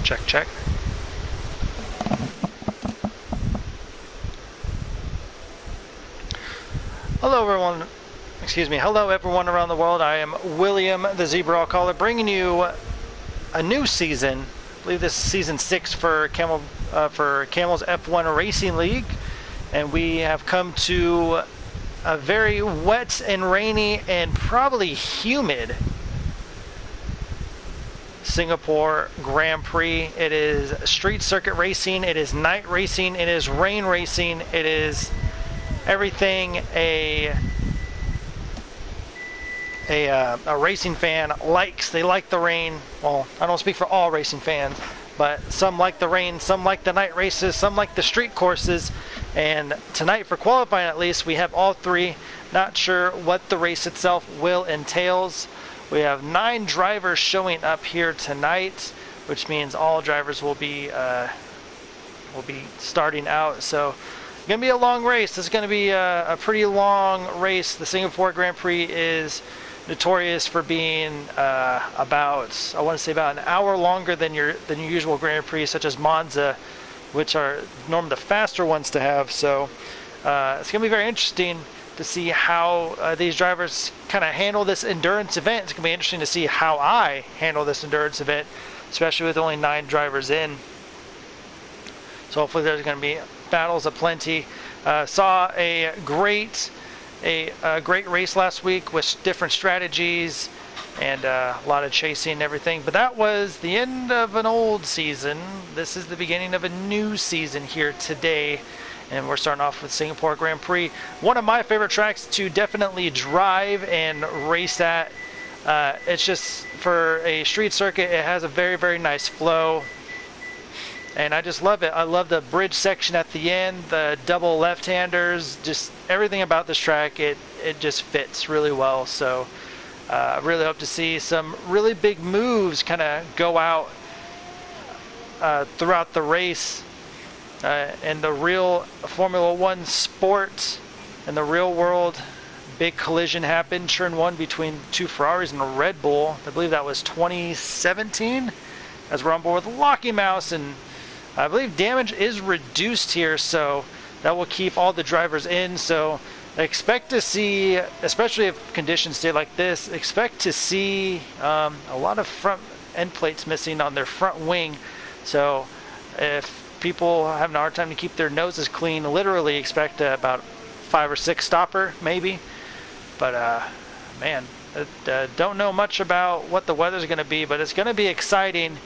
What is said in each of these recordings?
Check, check. Hello everyone, excuse me, hello everyone around the world. I am William, the Zebra Caller, bringing you a new season. I believe this is season 6 for Camel's F1 Racing League. And we have come to a very wet and rainy and probably humid Singapore Grand Prix. It is street circuit racing, it is night racing, it is rain racing, it is everything a racing fan likes. They like the rain. Well, I don't speak for all racing fans, but some like the rain, some like the night races, some like the street courses. And tonight, for qualifying at least, we have all three. Not sure what the race itself will entails. We have 9 drivers showing up here tonight, which means all drivers will be starting out. So going to be a long race. This is going to be a pretty long race. The Singapore Grand Prix is notorious for being about an hour longer than your usual Grand Prix, such as Monza, which are normally the faster ones to have. So it's going to be very interesting to see how these drivers kind of handle this endurance event. It's going to be interesting to see how I handle this endurance event, especially with only 9 drivers in. So hopefully there's going to be battles aplenty. Saw a great race last week with different strategies and a lot of chasing and everything. But that was the end of an old season. This is the beginning of a new season here today. And we're starting off with Singapore Grand Prix. One of my favorite tracks to definitely drive and race at. It's just, for a street circuit, it has a very, very nice flow. And I just love it. I love the bridge section at the end, the double left-handers, just everything about this track. It just fits really well. So I really hope to see some really big moves kind of go out throughout the race. In the real Formula One sport, in the real world, big collision happened, turn 1 between 2 Ferraris and a Red Bull. I believe that was 2017, as we're on board with Lucky Mouse, and I believe damage is reduced here, so that will keep all the drivers in. So expect to see, especially if conditions stay like this, expect to see a lot of front end plates missing on their front wing. So if people are having a hard time to keep their noses clean, literally expect about 5 or 6 stopper maybe. But man, don't know much about what the weather's going to be, but it's going to be exciting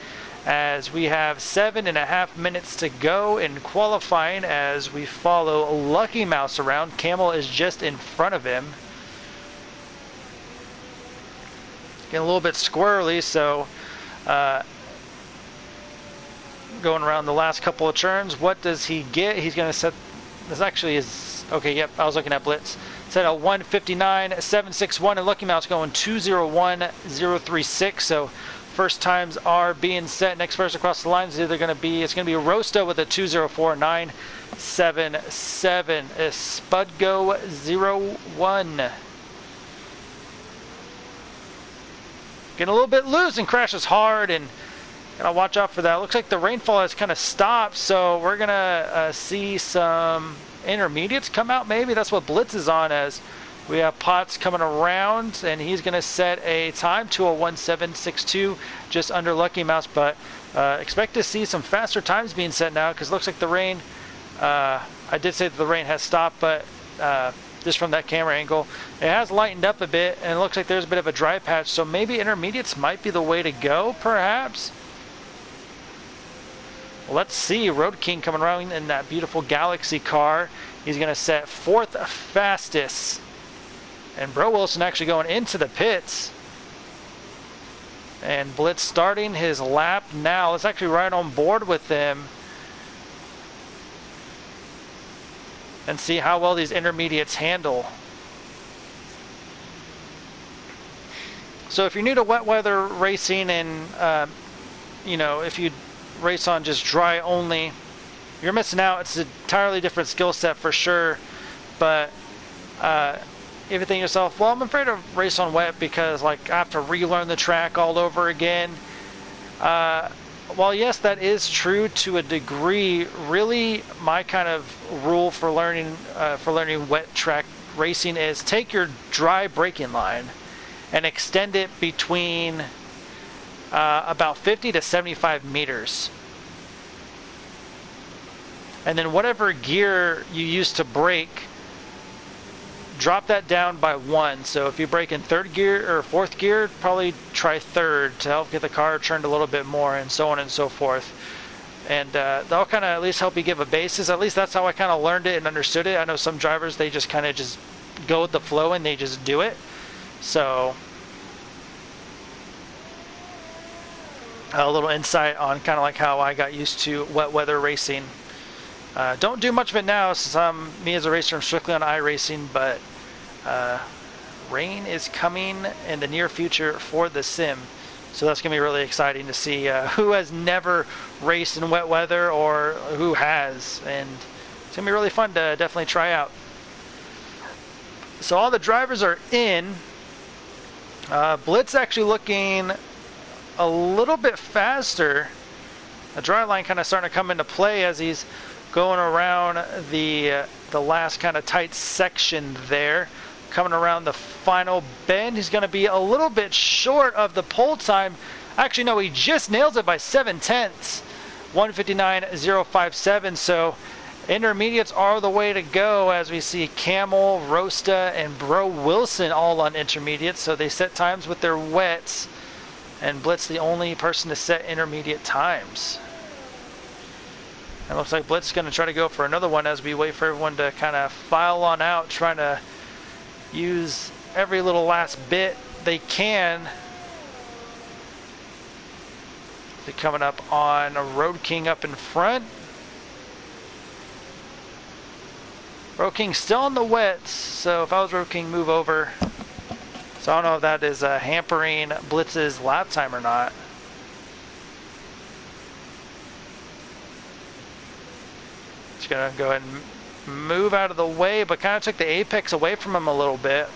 as we have 7.5 minutes to go in qualifying as we follow Lucky Mouse around. Camel is just in front of him. Getting a little bit squirrely, so going around the last couple of turns. What does he get? He's going to set, this actually is, okay, yep, I was looking at Blitz. Set a 159.761, and Lucky Mouse going 201.036. So first times are being set. Next person across the line is either going to be, it's going to be Rosto with a 204.977. Spudgo 01. Getting a little bit loose and crashes hard, and gotta watch out for that. Looks like the rainfall has kind of stopped, so we're gonna see some intermediates come out. Maybe that's what Blitz is on, as we have Potts coming around, and he's gonna set a time 201.762, just under Lucky Mouse. But expect to see some faster times being set now, because it looks like the rain, I did say that the rain has stopped, but just from that camera angle, it has lightened up a bit, and it looks like there's a bit of a dry patch, so maybe intermediates might be the way to go, perhaps. Let's see. Road King coming around in that beautiful Galaxy car. He's going to set 4th fastest. And Bro Wilson actually going into the pits. And Blitz starting his lap now. Let's actually ride on board with him and see how well these intermediates handle. So if you're new to wet weather racing, and you know, if you race on just dry only, you're missing out. It's an entirely different skill set for sure. But if you think to yourself, well, I'm afraid to race on wet because like I have to relearn the track all over again. while yes, that is true to a degree, really my kind of rule for learning wet track racing is take your dry braking line and extend it between about 50 to 75 meters. And then whatever gear you use to brake, drop that down by 1. So if you brake in 3rd gear or 4th gear, probably try 3rd to help get the car turned a little bit more, and so on and so forth. And that'll kind of at least help you give a basis. At least that's how I kind of learned it and understood it. I know some drivers, they just kind of just go with the flow and they just do it. So a little insight on kind of like how I got used to wet weather racing. Don't do much of it now since me as a racer, I'm strictly on iRacing, but rain is coming in the near future for the sim. So that's going to be really exciting to see who has never raced in wet weather or who has. And it's going to be really fun to definitely try out. So all the drivers are in. Blitz actually looking a little bit faster. The dry line kind of starting to come into play as he's going around the last kind of tight section there. Coming around the final bend, he's going to be a little bit short of the pole time. Actually, no, he just nails it by 7/10, 1:59.057. So intermediates are the way to go, as we see Camel, Rosta, and Bro Wilson all on intermediates. So they set times with their wets, and Blitz the only person to set intermediate times. It looks like Blitz is going to try to go for another one as we wait for everyone to kind of file on out, trying to use every little last bit they can. They're coming up on Road King up in front. Road King still on the wets, so if I was Road King, move over. So I don't know if that is hampering Blitz's lap time or not. Just gonna go ahead and move out of the way, but kind of took the apex away from him a little bit.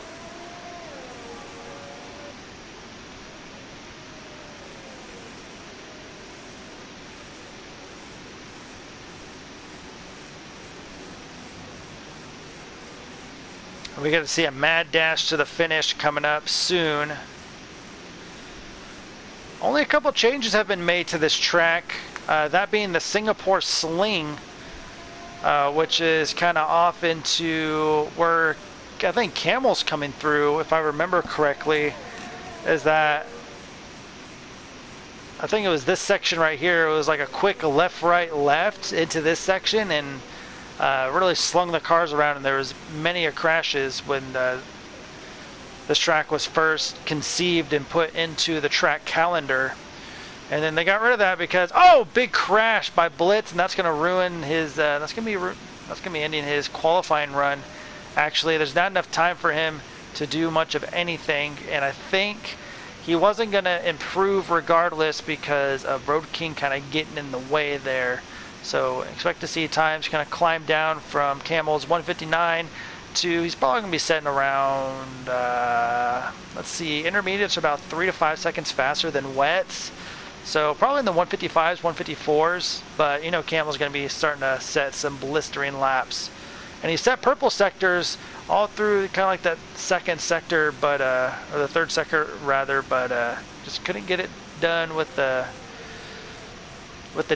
We got to see a mad dash to the finish coming up soon. Only a couple changes have been made to this track, that being the Singapore Sling, which is kind of off into where I think Camel's coming through, if I remember correctly. Is that, I think it was this section right here. It was like a quick left, right, left into this section, and really slung the cars around, and there was many crashes when this track was first conceived and put into the track calendar. And then they got rid of that because, oh, big crash by Blitz, and that's going to ruin his that's going to be ending his qualifying run. Actually, there's not enough time for him to do much of anything, and I think he wasn't going to improve regardless because of Road King kind of getting in the way there. So expect to see times kind of climb down from Camel's 1:59 to, he's probably going to be setting around, let's see, intermediates are about 3 to 5 seconds faster than wets. So probably in the 155s, 154s, but you know Camel's going to be starting to set some blistering laps. And he set purple sectors all through kind of like that second sector, but or the third sector rather, but just couldn't get it done with the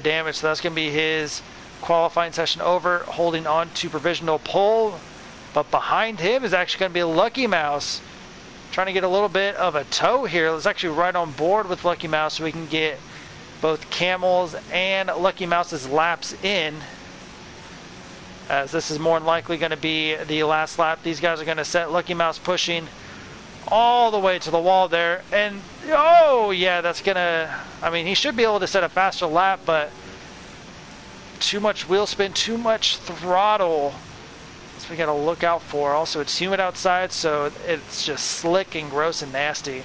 damage. So that's going to be his qualifying session over, holding on to provisional pole. But behind him is actually going to be Lucky Mouse, trying to get a little bit of a tow here. Let's actually right on board with Lucky Mouse so we can get both Camel's and Lucky Mouse's laps in, as this is more than likely going to be the last lap. These guys are going to set Lucky Mouse pushing all the way to the wall there, and oh yeah, that's gonna, I mean, he should be able to set a faster lap, but too much wheel spin, too much throttle. So we got to look out for. Also, it's humid outside, so it's just slick and gross and nasty.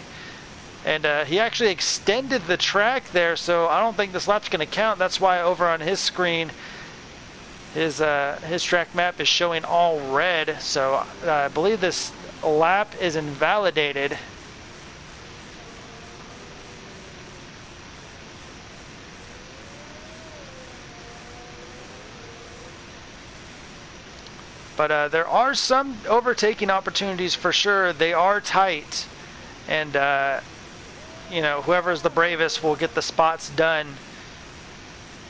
And he actually extended the track there, so I don't think this lap's going to count. That's why over on his screen, his track map is showing all red. So I believe this lap is invalidated. But there are some overtaking opportunities for sure. They are tight, and you know, whoever's the bravest will get the spots done.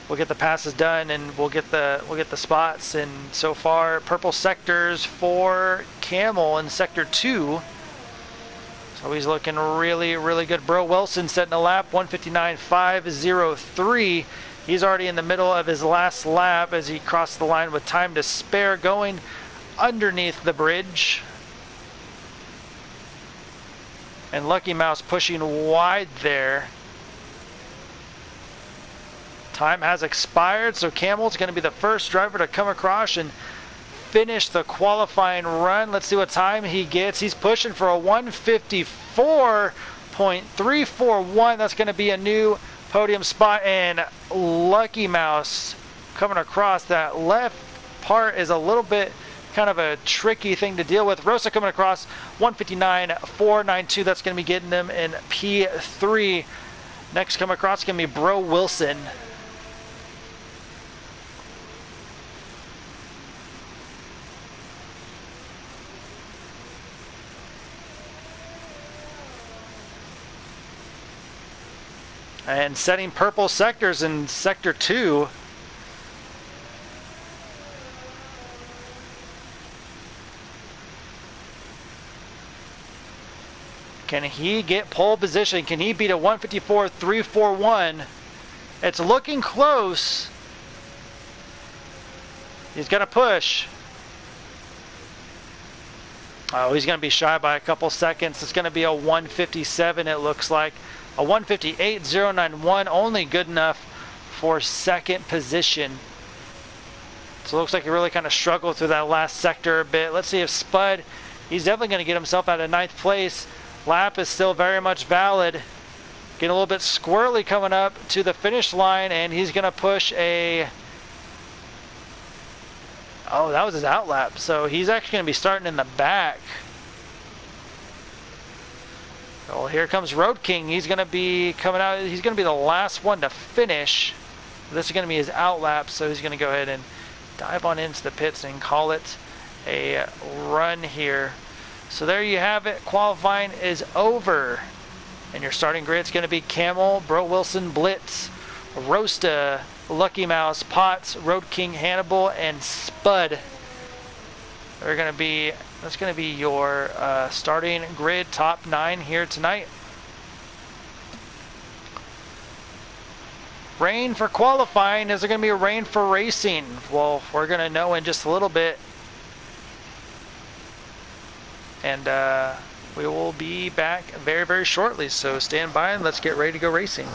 We'll get the passes done, and we'll get the spots. And so far, purple sectors for Camel in sector 2. So he's looking really, really good. Bro Wilson setting a lap, 1:59.503. He's already in the middle of his last lap as he crossed the line with time to spare, going underneath the bridge. And Lucky Mouse pushing wide there. Time has expired, so Camel's going to be the first driver to come across and finish the qualifying run. Let's see what time he gets. He's pushing for a 1:54.341. That's going to be a new podium spot. And Lucky Mouse coming across that left part is a little bit kind of a tricky thing to deal with. Rosa coming across 1:59.492. That's going to be getting them in P3. Next come across is going to be Bro Wilson. And setting purple sectors in sector 2. Can he get pole position? Can he beat a 1:54.341? It's looking close. He's going to push. Oh, he's going to be shy by a couple seconds. It's going to be a 1:57, it looks like. A 1:58.091, only good enough for second position. So it looks like he really kind of struggled through that last sector a bit. Let's see if Spud, he's definitely going to get himself out of 9th place. Lap is still very much valid. Getting a little bit squirrely coming up to the finish line, and he's going to push a... Oh, that was his out lap. So he's actually going to be starting in the back. Well, here comes Road King. He's going to be coming out. He's going to be the last one to finish. This is going to be his out lap, so he's going to go ahead and dive on into the pits and call it a run here. So there you have it. Qualifying is over. And your starting grid is going to be Camel, Bro Wilson, Blitz, Rosta, Lucky Mouse, Potts, Road King, Hannibal, and Spud. They're going to be... That's going to be your starting grid top 9 here tonight. Rain for qualifying. Is there going to be a rain for racing? Well, we're going to know in just a little bit. And we will be back very, very shortly. So stand by and let's get ready to go racing.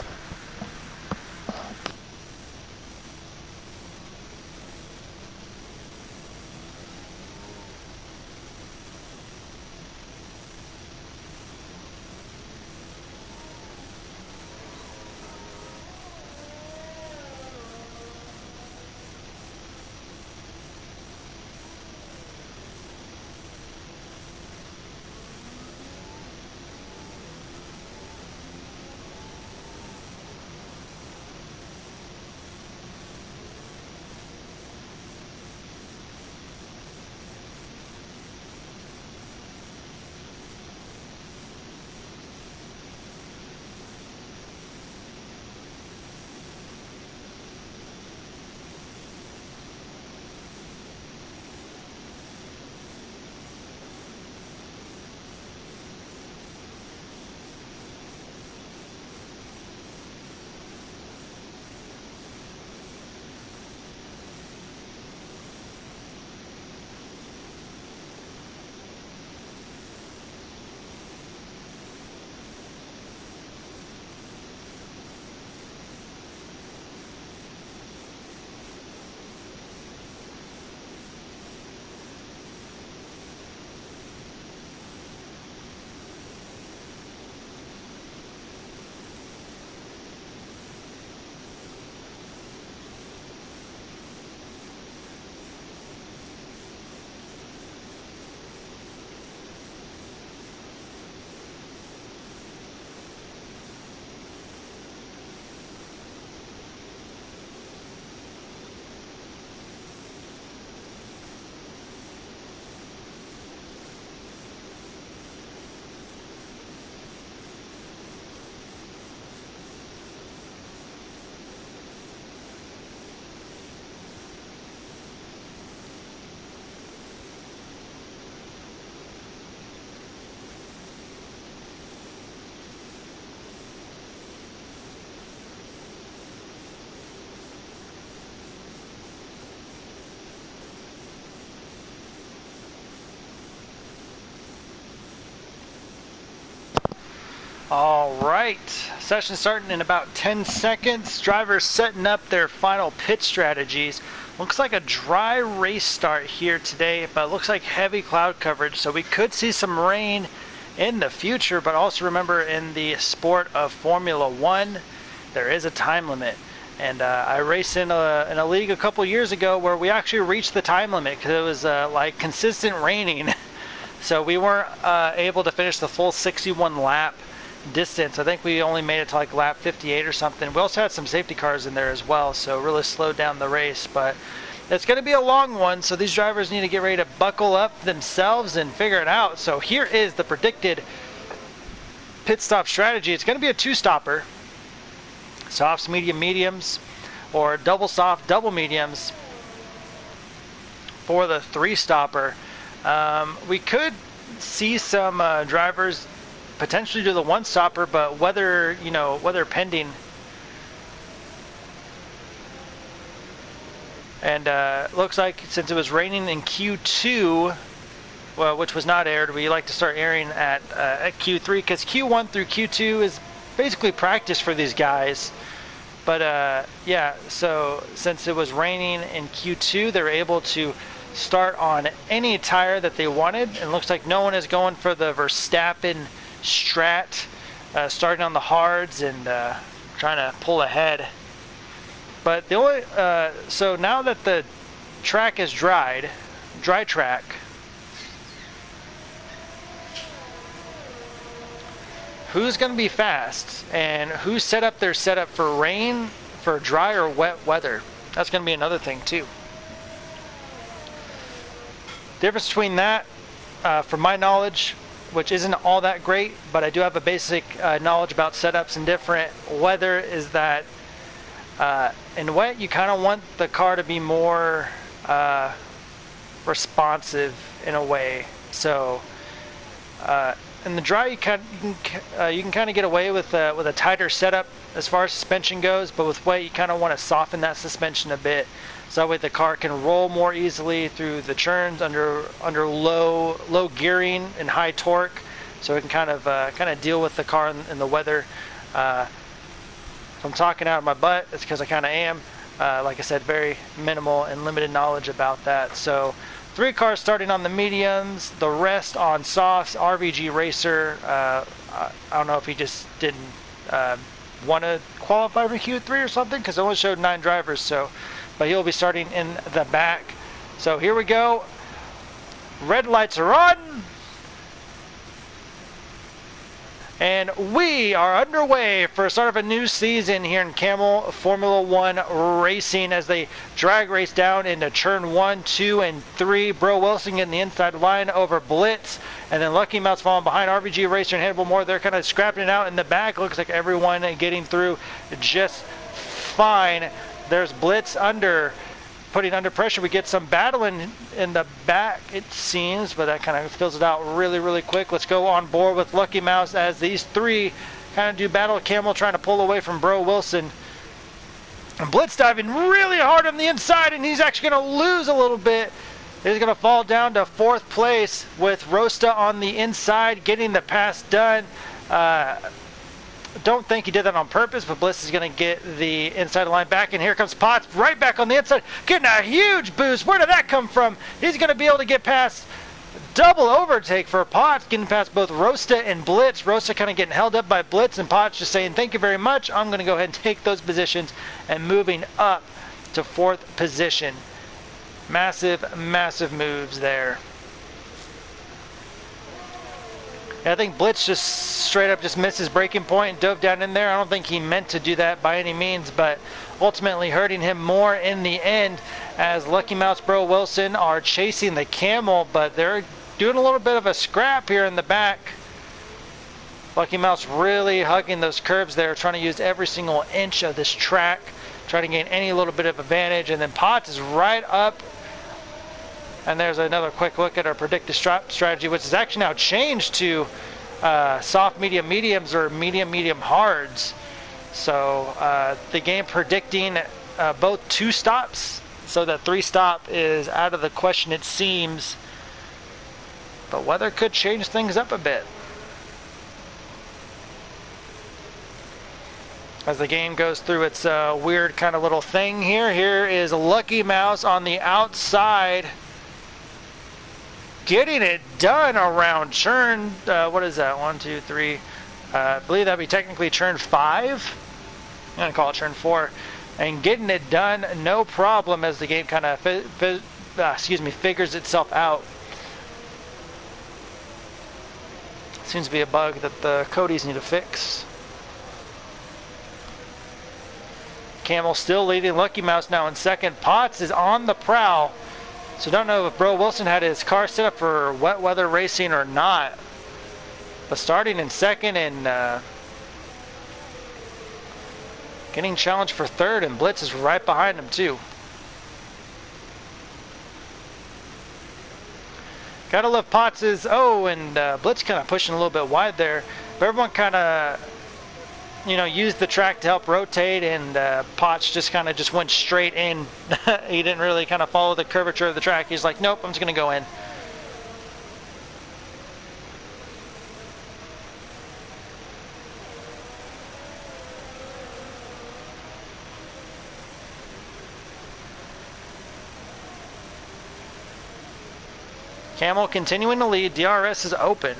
All right, session starting in about 10 seconds. Drivers setting up their final pit strategies. Looks like a dry race start here today, but it looks like heavy cloud coverage, so we could see some rain in the future. But also remember, in the sport of Formula One, there is a time limit. And I raced in a league a couple years ago where we actually reached the time limit because it was like consistent raining. So we weren't able to finish the full 61 lap distance. I think we only made it to like lap 58 or something. We also had some safety cars in there as well, so really slowed down the race. But it's going to be a long one, so these drivers need to get ready to buckle up themselves and figure it out. So here is the predicted pit stop strategy. It's going to be a two-stopper. Softs, medium, mediums, or double soft, double mediums for the three-stopper. We could see some drivers potentially do the one-stopper, but weather pending. And looks like since it was raining in Q2, well, which was not aired, we like to start airing at Q3 because Q1 through Q2 is basically practice for these guys. But yeah, so since it was raining in Q2, they were able to start on any tire that they wanted. And it looks like no one is going for the Verstappen strat, starting on the hards and trying to pull ahead. But the only so now that the track is dry track, who's going to be fast and who set up their setup for rain, for dry or wet weather? That's going to be another thing too. Difference between that, from my knowledge, which isn't all that great, but I do have a basic knowledge about setups and different weather, is that in wet you kind of want the car to be more responsive in a way. So in the dry, you can kind of get away with a tighter setup as far as suspension goes, but with wet, you kind of want to soften that suspension a bit, so that way the car can roll more easily through the turns under low gearing and high torque, so it can kind of deal with the car in the weather. If I'm talking out of my butt, it's because I kind of am. Like I said, very minimal and limited knowledge about that. So 3 cars starting on the mediums, the rest on softs. RVG Racer, I don't know if he just didn't want to qualify for Q3 or something, because it only showed 9 drivers. So, but he'll be starting in the back. So here we go. Red lights are on. And we are underway for a start of a new season here in Camel Formula One racing as they drag race down into turn 1, 2, and 3. Bro Wilson getting the inside line over Blitz, and then Lucky Mouse falling behind RVG Racer and Hannibal Moore. They're kind of scrapping it out in the back. Looks like everyone getting through just fine. There's Blitz putting under pressure. We get some battling in the back, it seems, but that kind of fills it out really, really quick. Let's go on board with Lucky Mouse as these 3 kind of do battle. Camel trying to pull away from Bro Wilson. And Blitz diving really hard on the inside, and he's actually going to lose a little bit. He's going to fall down to 4th place with Rosta on the inside, getting the pass done. Don't think he did that on purpose, but Bliss is going to get the inside line back, and here comes Potts right back on the inside, getting a huge boost. Where did that come from? He's going to be able to get past, double overtake for Potts, getting past both Rosta and Blitz. Rosta kind of getting held up by Blitz, and Potts just saying, thank you very much. I'm going to go ahead and take those positions, and moving up to 4th position. Massive, massive moves there. I think Blitz just straight up just missed his braking point and dove down in there. I don't think he meant to do that by any means, but ultimately hurting him more in the end, as Lucky Mouse, Bro Wilson are chasing the Camel, but they're doing a little bit of a scrap here in the back. Lucky Mouse really hugging those curves there, trying to use every single inch of this track, trying to gain any little bit of advantage. And then Potts is right up. And there's another quick look at our predictive strategy, which is actually now changed to soft, medium, mediums, or medium, medium, hards. So the game predicting both 2 stops, so that 3 stop is out of the question, it seems. But weather could change things up a bit. as the game goes through its weird kind of little thing here. Here is Lucky Mouse on the outside, getting it done around turn, what is that, 1, 2, 3, I believe that'd be technically turn 5. I'm going to call it turn 4. And getting it done, no problem, as the game kind of figures itself out. Seems to be a bug that the Codys need to fix. Camel still leading. Lucky Mouse now in second. Potts is on the prowl. So don't know if Bro Wilson had his car set up for wet weather racing or not. But starting in second and getting challenged for third, and Blitz is right behind him too. Gotta love Potts's, and Blitz kind of pushing a little bit wide there. But everyone kind of, used the track to help rotate, and Potts just kind of went straight in. He didn't really kind of follow the curvature of the track. He's like, nope, I'm just gonna go in. Camel continuing to lead. DRS is open.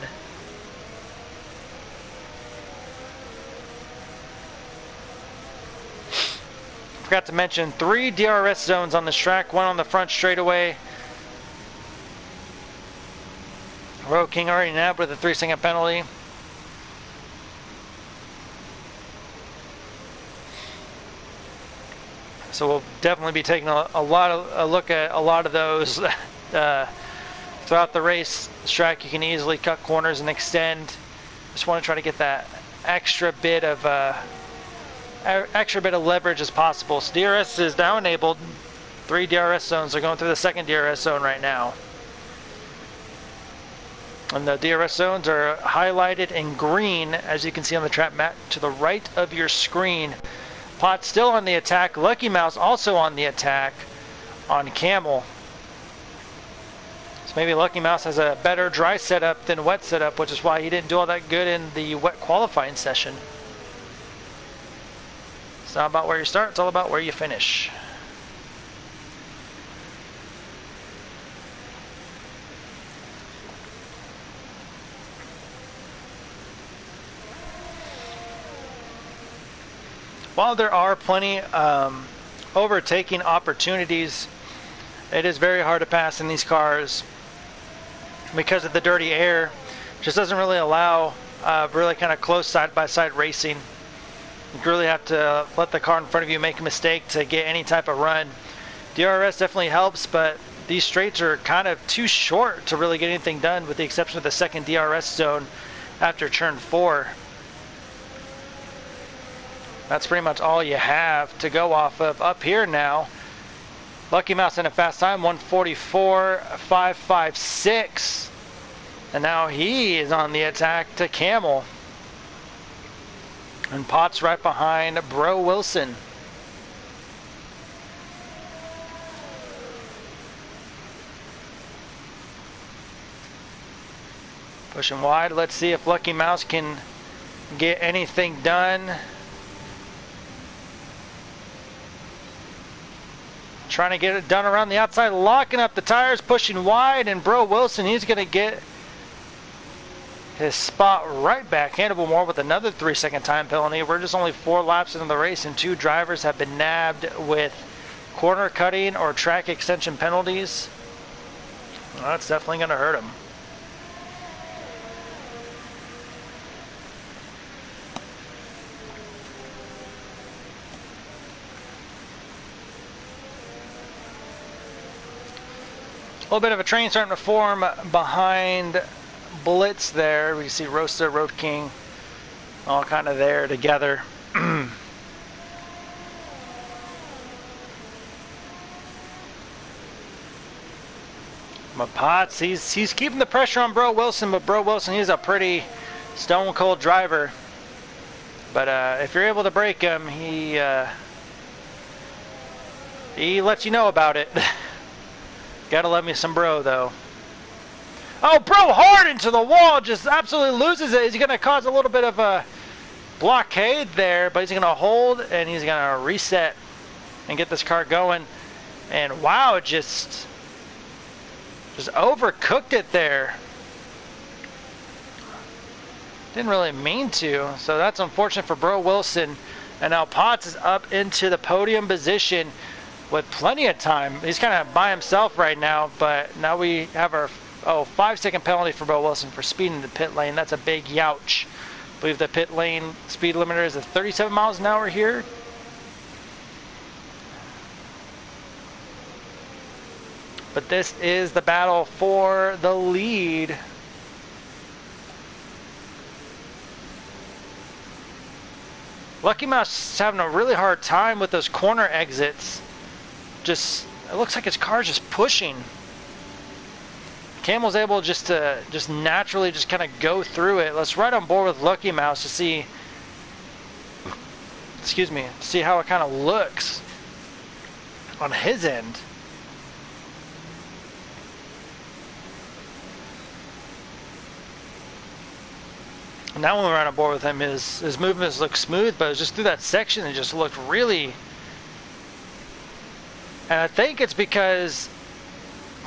Forgot to mention 3 DRS zones on this track. 1 on the front straightaway. Road King already nabbed with a 3-second penalty. So we'll definitely be taking a look at a lot of those throughout the race. This track, you can easily cut corners and extend. Just want to try to get that extra bit of leverage as possible. So DRS is now enabled. 3 DRS zones are going through the second DRS zone right now. And the DRS zones are highlighted in green, as you can see on the track map to the right of your screen. Potts still on the attack. Lucky Mouse also on the attack on Camel. So maybe Lucky Mouse has a better dry setup than wet setup, which is why he didn't do all that good in the wet qualifying session. It's not about where you start, it's all about where you finish. While there are plenty overtaking opportunities, it is very hard to pass in these cars because of the dirty air. Just doesn't really allow really kind of close side-by-side racing. You really have to let the car in front of you make a mistake to get any type of run. DRS definitely helps, but these straights are kind of too short to really get anything done, with the exception of the second DRS zone after turn 4. That's pretty much all you have to go off of. Up here now, Lucky Mouse in a fast time, 1:44.556. And now he is on the attack to Camel. And Potts right behind Bro Wilson. Pushing wide. Let's see if Lucky Mouse can get anything done. Trying to get it done around the outside, locking up the tires, pushing wide, and Bro Wilson, he's going to get his spot right back. Hannibal Moore with another 3-second time penalty. We're just only 4 laps into the race, and 2 drivers have been nabbed with corner cutting or track extension penalties. Well, that's definitely going to hurt him. A little bit of a train starting to form behind Blitz there. We can see Rosa, Road King, all kind of there together. But Potts, he's keeping the pressure on Bro Wilson, but Bro Wilson, he's a pretty stone cold driver. But if you're able to break him, he lets you know about it. Gotta love me some Bro, though. Oh, Bro hard into the wall, just absolutely loses it. He's gonna cause a little bit of a blockade there, but he's going to hold and he's going to reset and get this car going. And wow, it just overcooked it there. Didn't really mean to, so that's unfortunate for Bro Wilson. And now Potts is up into the podium position with plenty of time. He's kind of by himself right now, but now we have our 5-second penalty for Bro Wilson for speeding the pit lane. That's a big youch. I believe the pit lane speed limiter is at 37 miles an hour here. But this is the battle for the lead. Lucky Mouse is having a really hard time with those corner exits. It looks like his car's just pushing. Camel's able to naturally kind of go through it. Let's ride on board with Lucky Mouse to see, see how it kind of looks on his end. Now when we ride on board with him, his movements look smooth, but it was just through that section it just looked really... And I think it's because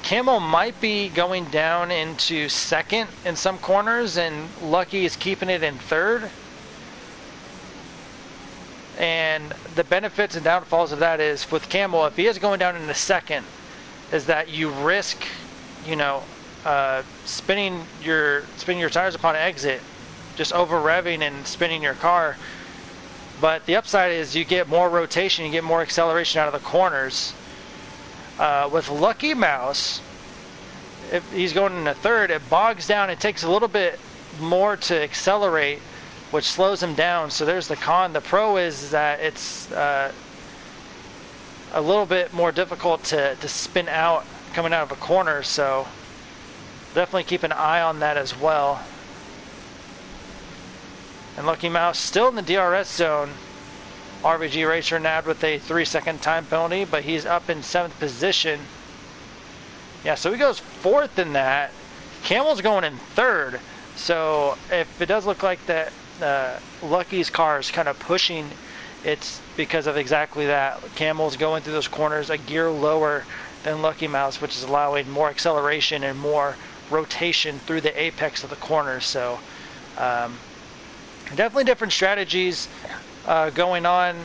Camel might be going down into second in some corners and Lucky is keeping it in third. And the benefits and downfalls of that is with Camel, if he is going down into second, is that you risk, spinning your tires upon exit, just over revving and spinning your car. But the upside is you get more rotation, you get more acceleration out of the corners. With Lucky Mouse, if he's going into third, it bogs down. It takes a little bit more to accelerate, which slows him down. So there's the con. The pro is that it's a little bit more difficult to spin out coming out of a corner. So definitely keep an eye on that as well. And Lucky Mouse still in the DRS zone. RVG Racer nabbed with a 3-second time penalty, but he's up in 7th position. Yeah, so he goes 4th in that. Camel's going in 3rd. So if it does look like that Lucky's car is kind of pushing, it's because of exactly that. Camel's going through those corners a gear lower than Lucky Mouse, which is allowing more acceleration and more rotation through the apex of the corners. So definitely different strategies going on.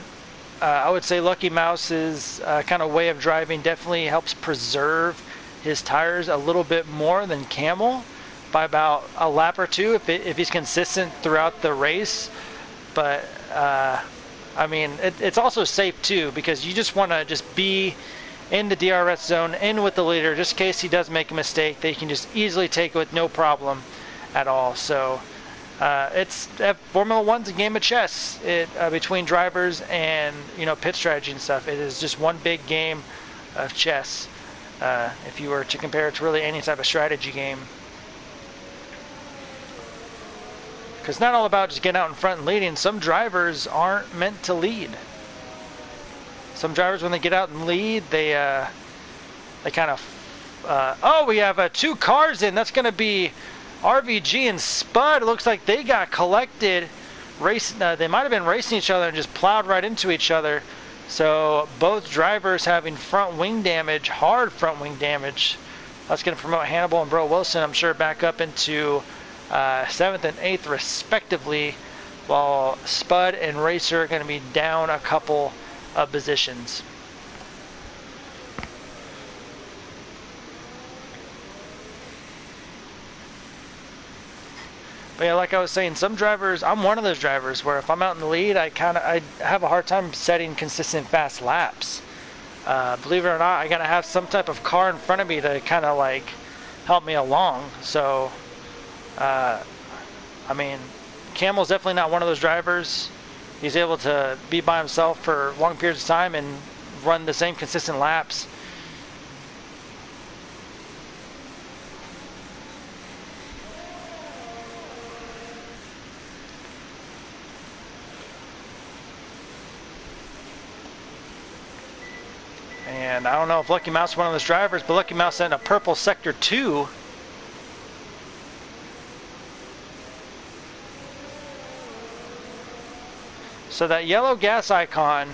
I would say Lucky Mouse's kind of way of driving definitely helps preserve his tires a little bit more than Camel by about a lap or two if he's consistent throughout the race. But I mean, it's also safe too, because you just want to just be in the DRS zone, in with the leader, just in case he does make a mistake, they can just easily take it with no problem at all. So it's Formula One's a game of chess between drivers and pit strategy and stuff. It is just one big game of chess. If you were to compare it to really any type of strategy game, because it's not all about just getting out in front and leading. Some drivers aren't meant to lead. Some drivers, when they get out and lead, they kind of we have 2 cars in. That's going to be RVG and Spud. It looks like they got collected. They might have been racing each other and just plowed right into each other. So both drivers having front wing damage, hard front wing damage. That's going to promote Hannibal and Bro Wilson, I'm sure, back up into 7th and 8th respectively, while Spud and Racer are going to be down a couple of positions. But yeah, like I was saying, some drivers, I'm one of those drivers where if I'm out in the lead, I have a hard time setting consistent fast laps. Believe it or not, I gotta have some type of car in front of me to kind of like help me along. So, I mean, Camel's definitely not one of those drivers. He's able to be by himself for long periods of time and run the same consistent laps. And I don't know if Lucky Mouse is one of those drivers, but Lucky Mouse in a purple sector 2. So that yellow gas icon,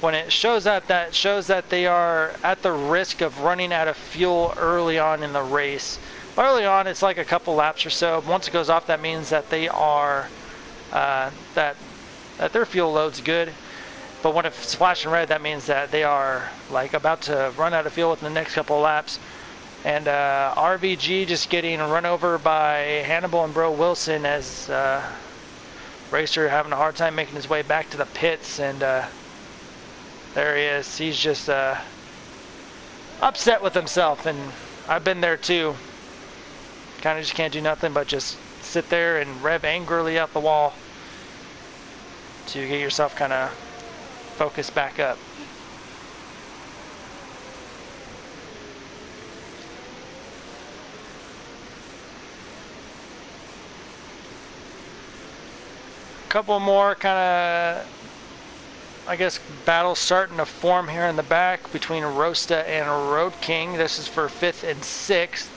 when it shows up, that shows that they are at the risk of running out of fuel early on in the race. Early on, it's like a couple laps or so. Once it goes off, that means that they are that their fuel load's good. But when it's flashing red, that means that they are like about to run out of fuel within the next couple of laps. And RVG just getting run over by Hannibal and Bro Wilson as Racer having a hard time making his way back to the pits. And there he is. He's just upset with himself, and I've been there too. Kind of just can't do nothing but just sit there and rev angrily out the wall to get yourself kind of focused back up. Couple more kind of, I guess, battles starting to form here in the back between Rosta and Road King. This is for 5th and 6th.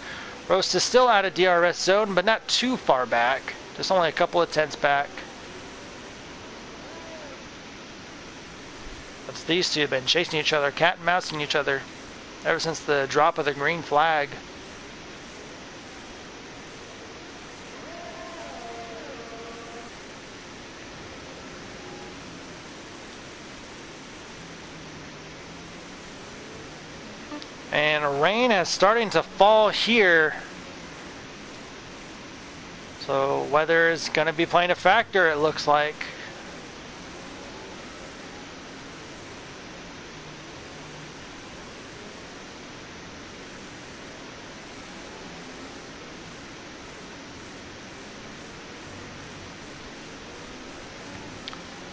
Rosta's still out of DRS zone, but not too far back. Just only a couple of tenths back. But these two have been chasing each other, cat and mousing each other ever since the drop of the green flag. And rain is starting to fall here. So weather is going to be playing a factor, it looks like.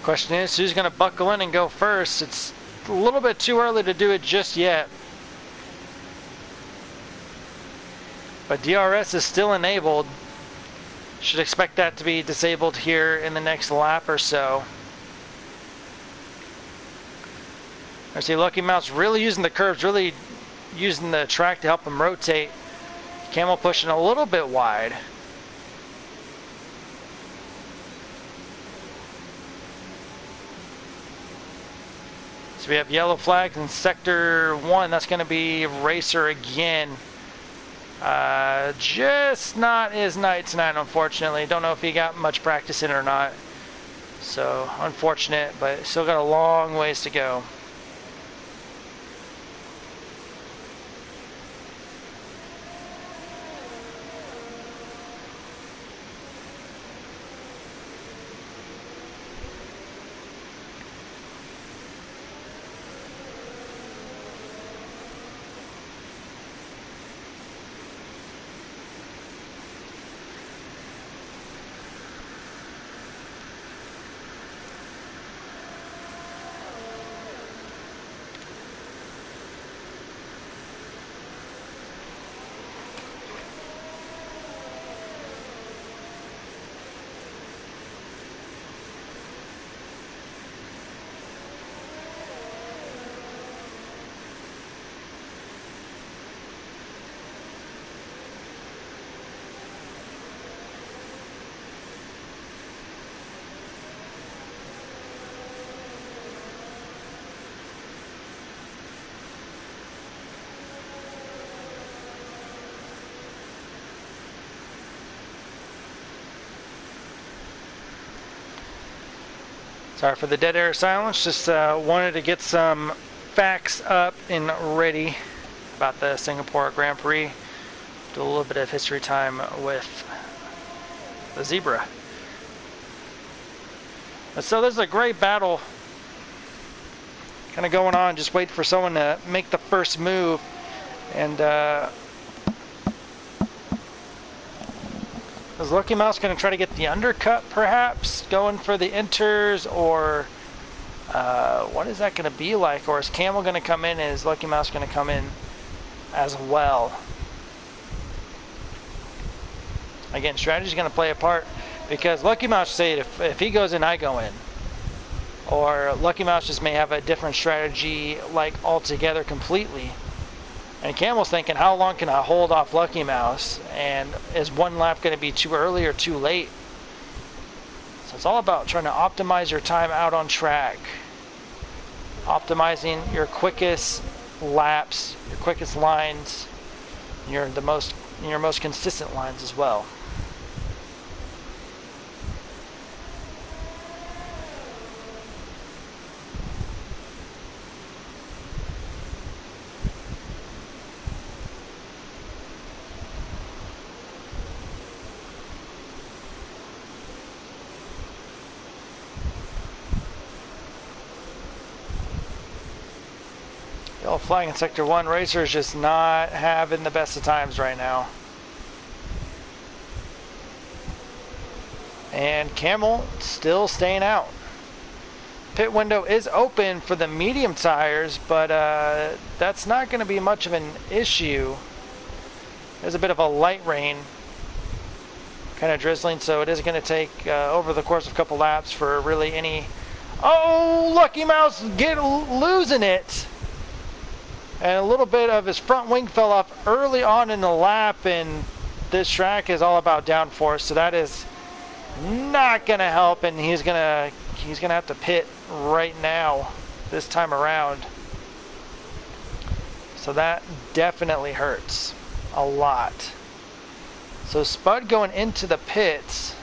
Question is, who's going to buckle in and go first? It's a little bit too early to do it just yet. But DRS is still enabled. Should expect that to be disabled here in the next lap or so. I see Lucky Mouse really using the curves, really using the track to help him rotate. Camel pushing a little bit wide. So we have yellow flags in sector 1. That's going to be Racer again. Just not his night tonight, unfortunately. Don't know if he got much practice in or not. So, unfortunate, but still got a long ways to go. Sorry for the dead air silence, just wanted to get some facts up and ready about the Singapore Grand Prix. Do a little bit of history time with the zebra. So there's a great battle kind of going on, just waiting for someone to make the first move. And is Lucky Mouse going to try to get the undercut, perhaps? Going for the inters, or what is that going to be like? Or is Camel going to come in, and is Lucky Mouse going to come in as well? Again, strategy is going to play a part, because Lucky Mouse said if he goes in, I go in. Or Lucky Mouse just may have a different strategy, like altogether completely. And Camel's thinking, how long can I hold off Lucky Mouse? And is one lap going to be too early or too late? So it's all about trying to optimize your time out on track. Optimizing your quickest laps, your quickest lines, your most consistent lines as well. Flying in Sector 1 racer is just not having the best of times right now. And Camel still staying out. Pit window is open for the medium tires, but that's not going to be much of an issue. There's a bit of a light rain, kind of drizzling, so it is going to take over the course of a couple laps for really any... Oh, Lucky Mouse losing it! And a little bit of his front wing fell off early on in the lap, and this track is all about downforce, so that is not going to help, and he's gonna have to pit right now this time around. So that definitely hurts a lot. So Spud going into the pits.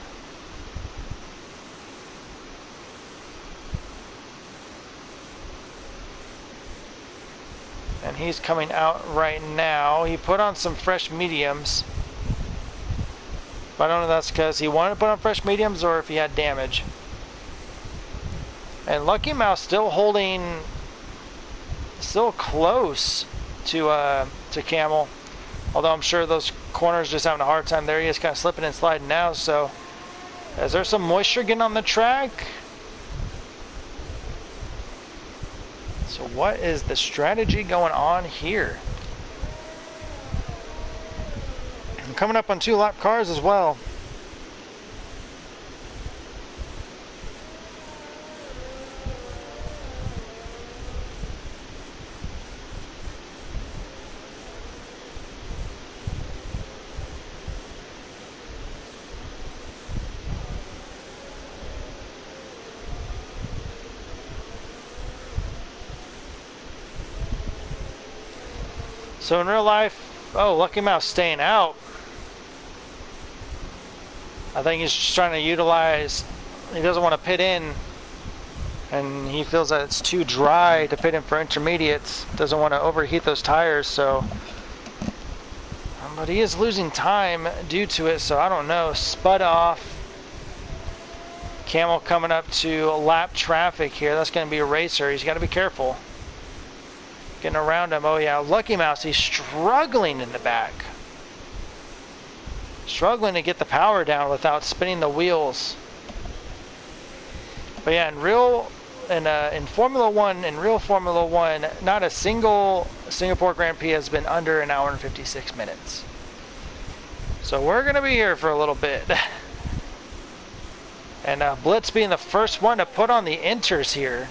And he's coming out right now. He put on some fresh mediums. But I don't know if that's because he wanted to put on fresh mediums or if he had damage. And Lucky Mouse still close to Camel. Although I'm sure those corners just having a hard time there. He is kind of slipping and sliding now. So is there some moisture getting on the track? So what is the strategy going on here? I'm coming up on 2 lap cars as well. So in real life, oh, Lucky Mouse staying out. I think he's just trying to utilize, he doesn't want to pit in, and he feels that it's too dry to pit in for intermediates. Doesn't want to overheat those tires, so. But he is losing time due to it, so I don't know. Spud off. Camel coming up to lap traffic here. That's going to be a racer. He's got to be careful. Getting around him. Oh yeah, Lucky Mouse, he's struggling in the back. Struggling to get the power down without spinning the wheels. But yeah, in Formula One, not a single Singapore Grand Prix has been under an hour and 56 minutes. So we're gonna be here for a little bit. And Blitz being the first one to put on the inters here.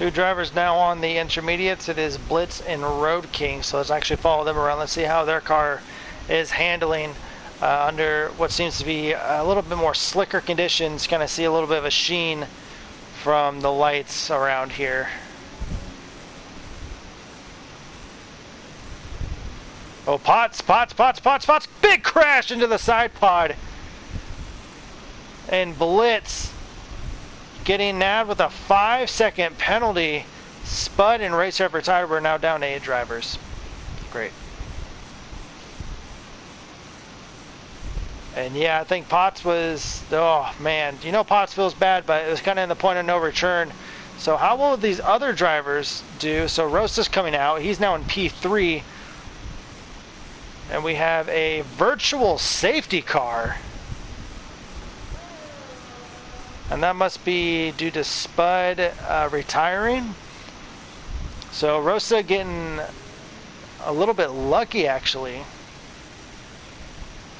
Two drivers now on the intermediates. It is Blitz and Road King. So let's actually follow them around. Let's see how their car is handling under what seems to be a little bit more slicker conditions. Kind of see a little bit of a sheen from the lights around here. Oh, Potts. Big crash into the side pod. And Blitz getting nabbed with a 5-second penalty. Spud and Racer have retired. We're now down to 8 drivers. Great. And yeah, I think Potts was, oh man, you know Potts feels bad, but it was kind of in the point of no return. So how will these other drivers do? So Rosa's coming out. He's now in P3. And we have a virtual safety car. And that must be due to Spud retiring. So Rosa getting a little bit lucky, actually.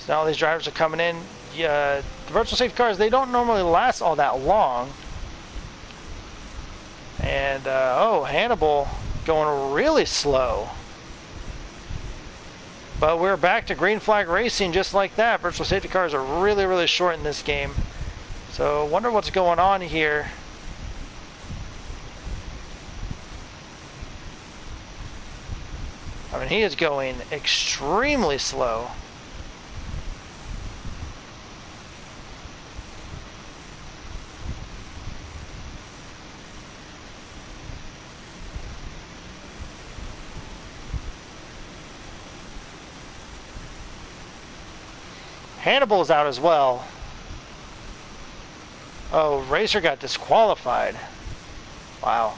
So now all these drivers are coming in. The virtual safety cars, they don't normally last all that long. And, oh, Hannibal going really slow. But we're back to green flag racing just like that. Virtual safety cars are really, really short in this game. So wonder what's going on here. I mean, he is going extremely slow. Hannibal is out as well. Oh, Racer got disqualified. Wow.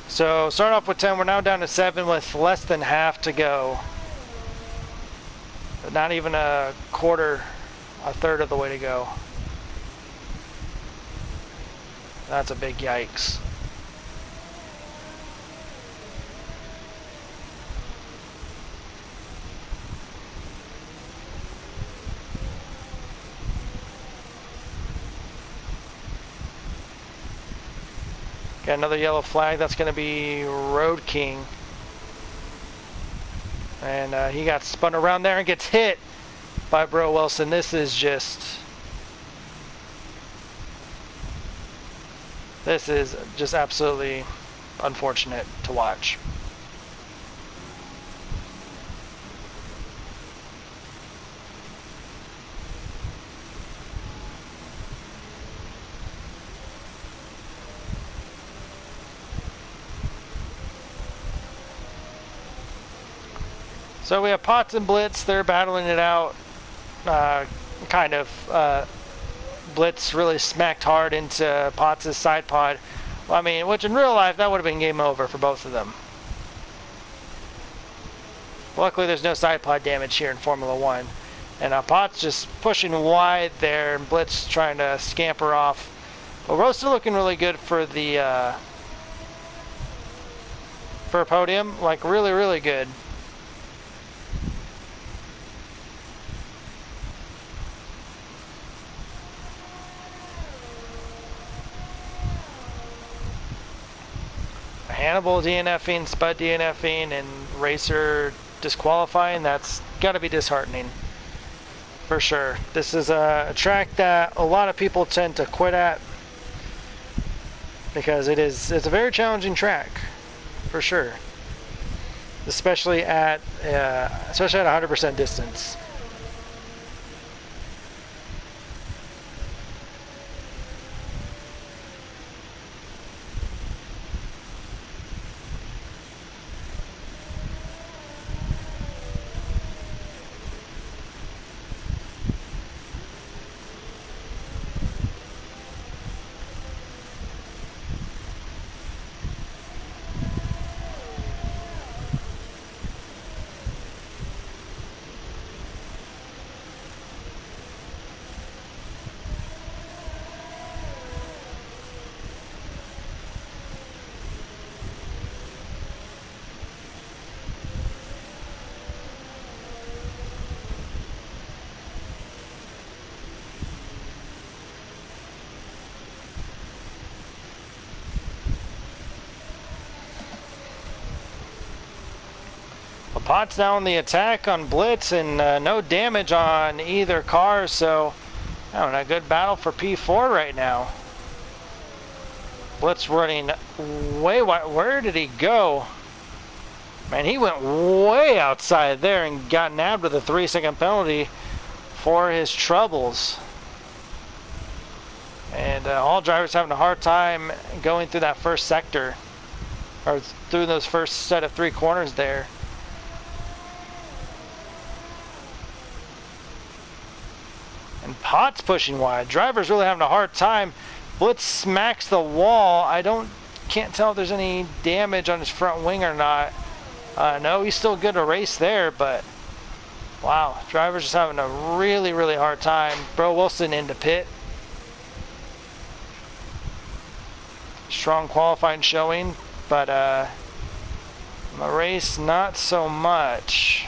So, start off with 10. We're now down to 7 with less than half to go. But not even a third of the way to go. That's a big yikes. Got another yellow flag. That's going to be Road King. And he got spun around there and gets hit by Bro Wilson. This is just absolutely unfortunate to watch. So we have Potts and Blitz. They're battling it out. Kind of. Blitz really smacked hard into Potts' side pod. Well, I mean, which in real life, that would have been game over for both of them. Luckily, there's no side pod damage here in Formula 1. And Potts just pushing wide there, and Blitz trying to scamper off. But Rosa looking really good for the for a podium. Like, really, really good. Hannibal DNFing, Spud DNFing, and Racer disqualifying. That's got to be disheartening for sure. This is a track that a lot of people tend to quit at because it's a very challenging track for sure, especially at 100% distance. Potts now on the attack on Blitz, and no damage on either car, so I don't know, good battle for P4 right now. Blitz running way wide. Where did he go? Man, he went way outside there and got nabbed with a 3-second penalty for his troubles. And all drivers having a hard time going through that first sector, or through those first set of 3 corners there. And Potts pushing wide. Drivers really having a hard time. Blitz smacks the wall. Can't tell if there's any damage on his front wing or not. No, he's still good to race there, but wow, drivers just having a really, really hard time. Bro Wilson into pit. Strong qualifying showing, but the race not so much.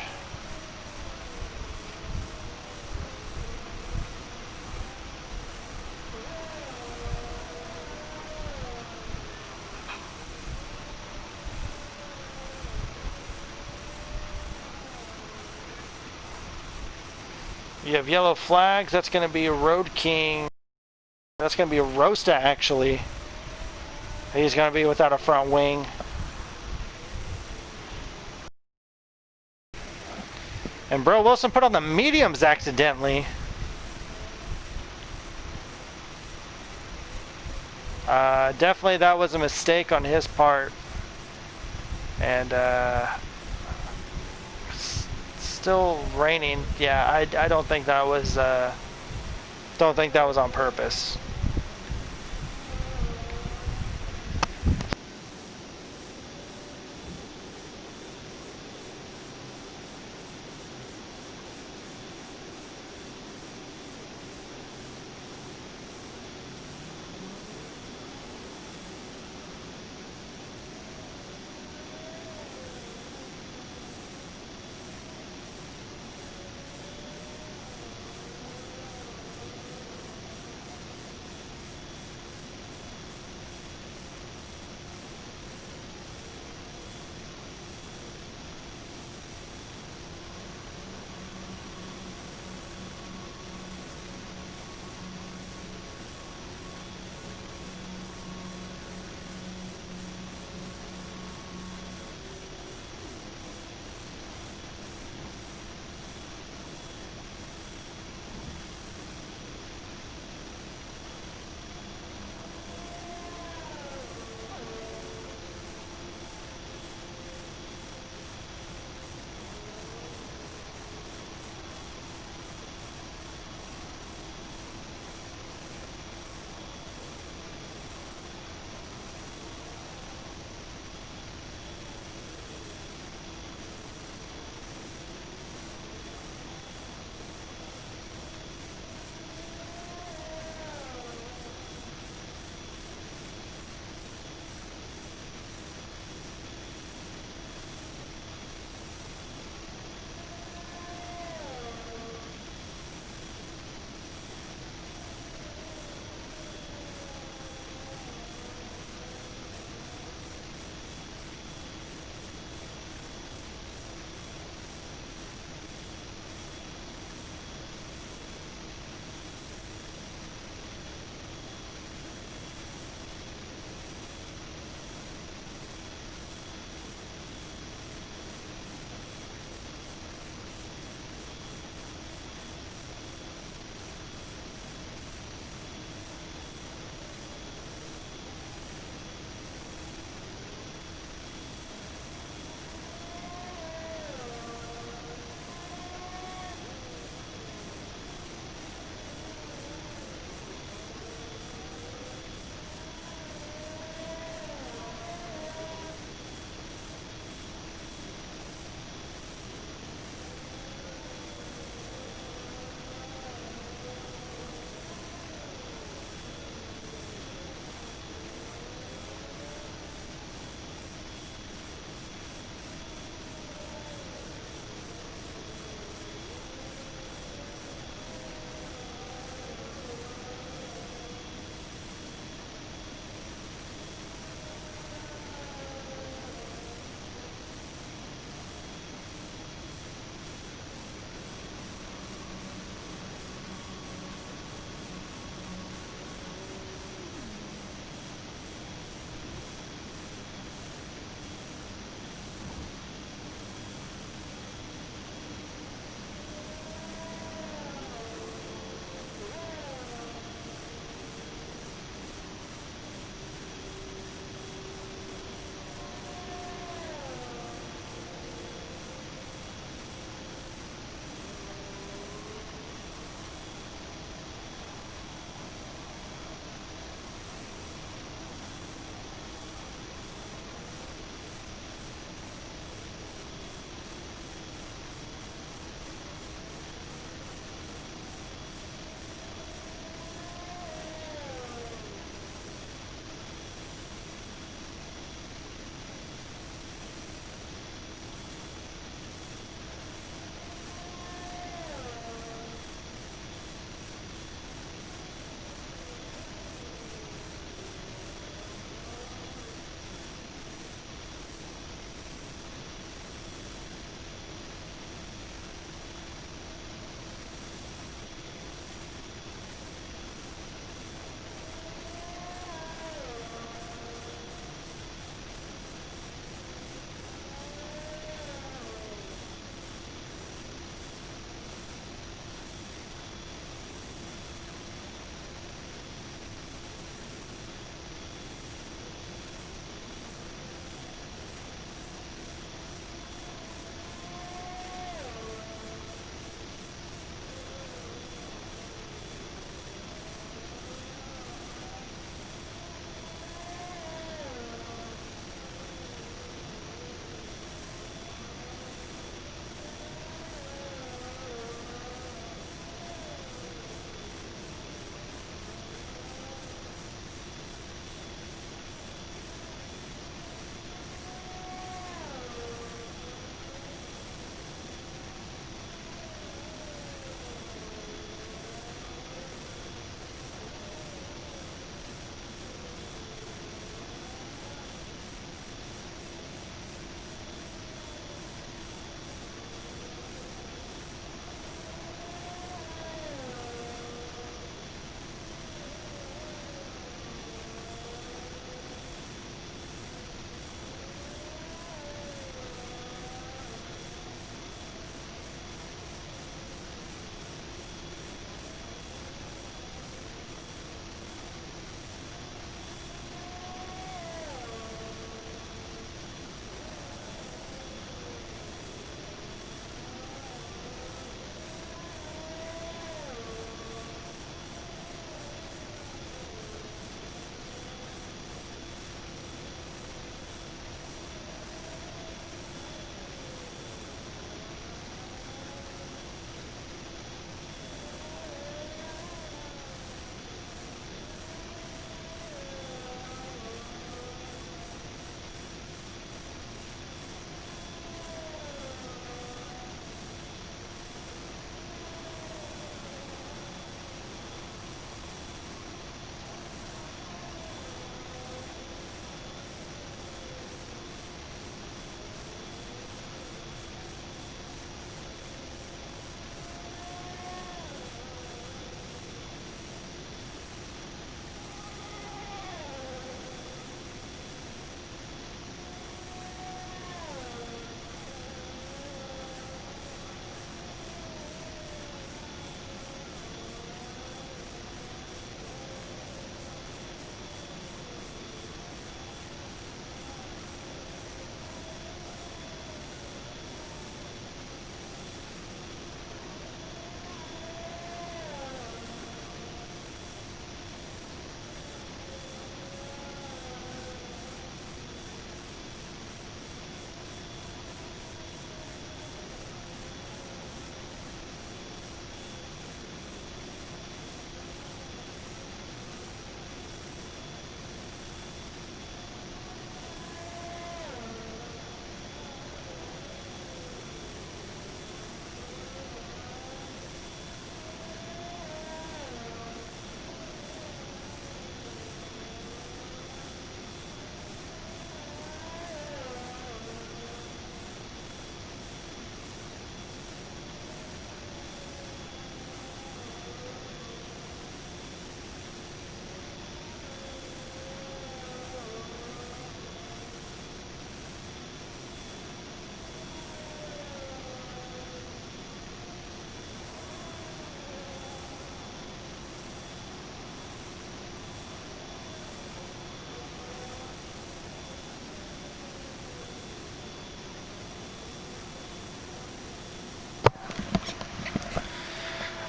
You have yellow flags. That's going to be Road King. That's going to be Rosta, actually. He's going to be without a front wing. And Bro Wilson put on the mediums accidentally. Definitely that was a mistake on his part. And still raining. Yeah, I don't think that was on purpose.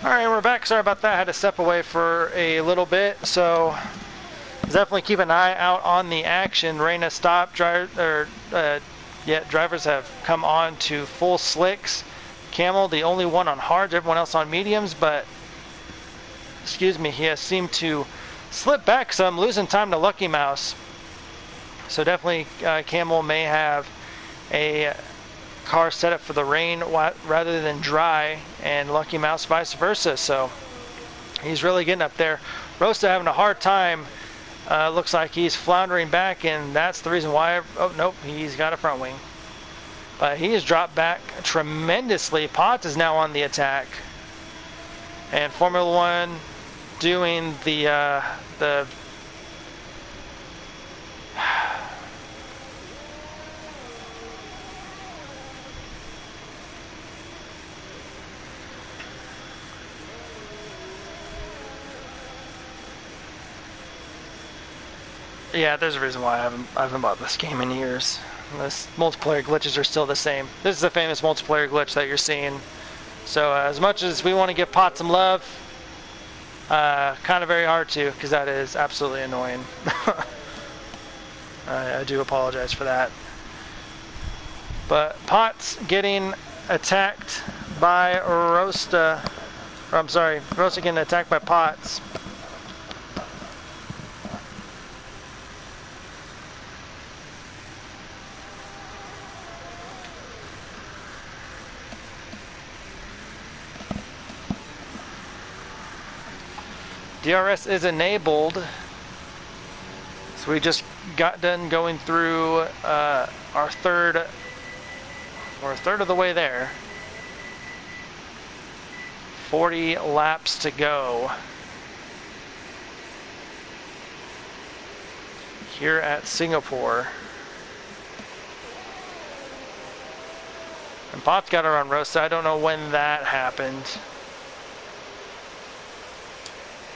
Alright, we're back. Sorry about that. I had to step away for a little bit. So definitely keep an eye out on the action. Rain has stopped. Drivers have come on to full slicks. Camel, the only one on hards, everyone else on mediums, but excuse me, he has seemed to slip back some, losing time to Lucky Mouse. So definitely Camel may have a car set up for the rain rather than dry, and Lucky Mouse vice versa. So he's really getting up there. Rosta having a hard time. Looks like he's floundering back, and that's the reason why. Oh nope, he's got a front wing, but he has dropped back tremendously. Potts is now on the attack, and Formula One doing the yeah, there's a reason why I haven't bought this game in years. This multiplayer glitches are still the same. This is the famous multiplayer glitch that you're seeing. So as much as we want to give Pot some love, kind of very hard to, because that is absolutely annoying. I do apologize for that. But Pot's getting attacked by Rosta. Or, I'm sorry, Rosta getting attacked by Potts. DRS is enabled, so we just got done going through we're a third of the way there. 40 laps to go here at Singapore. And Pot's got her on roast. I don't know when that happened.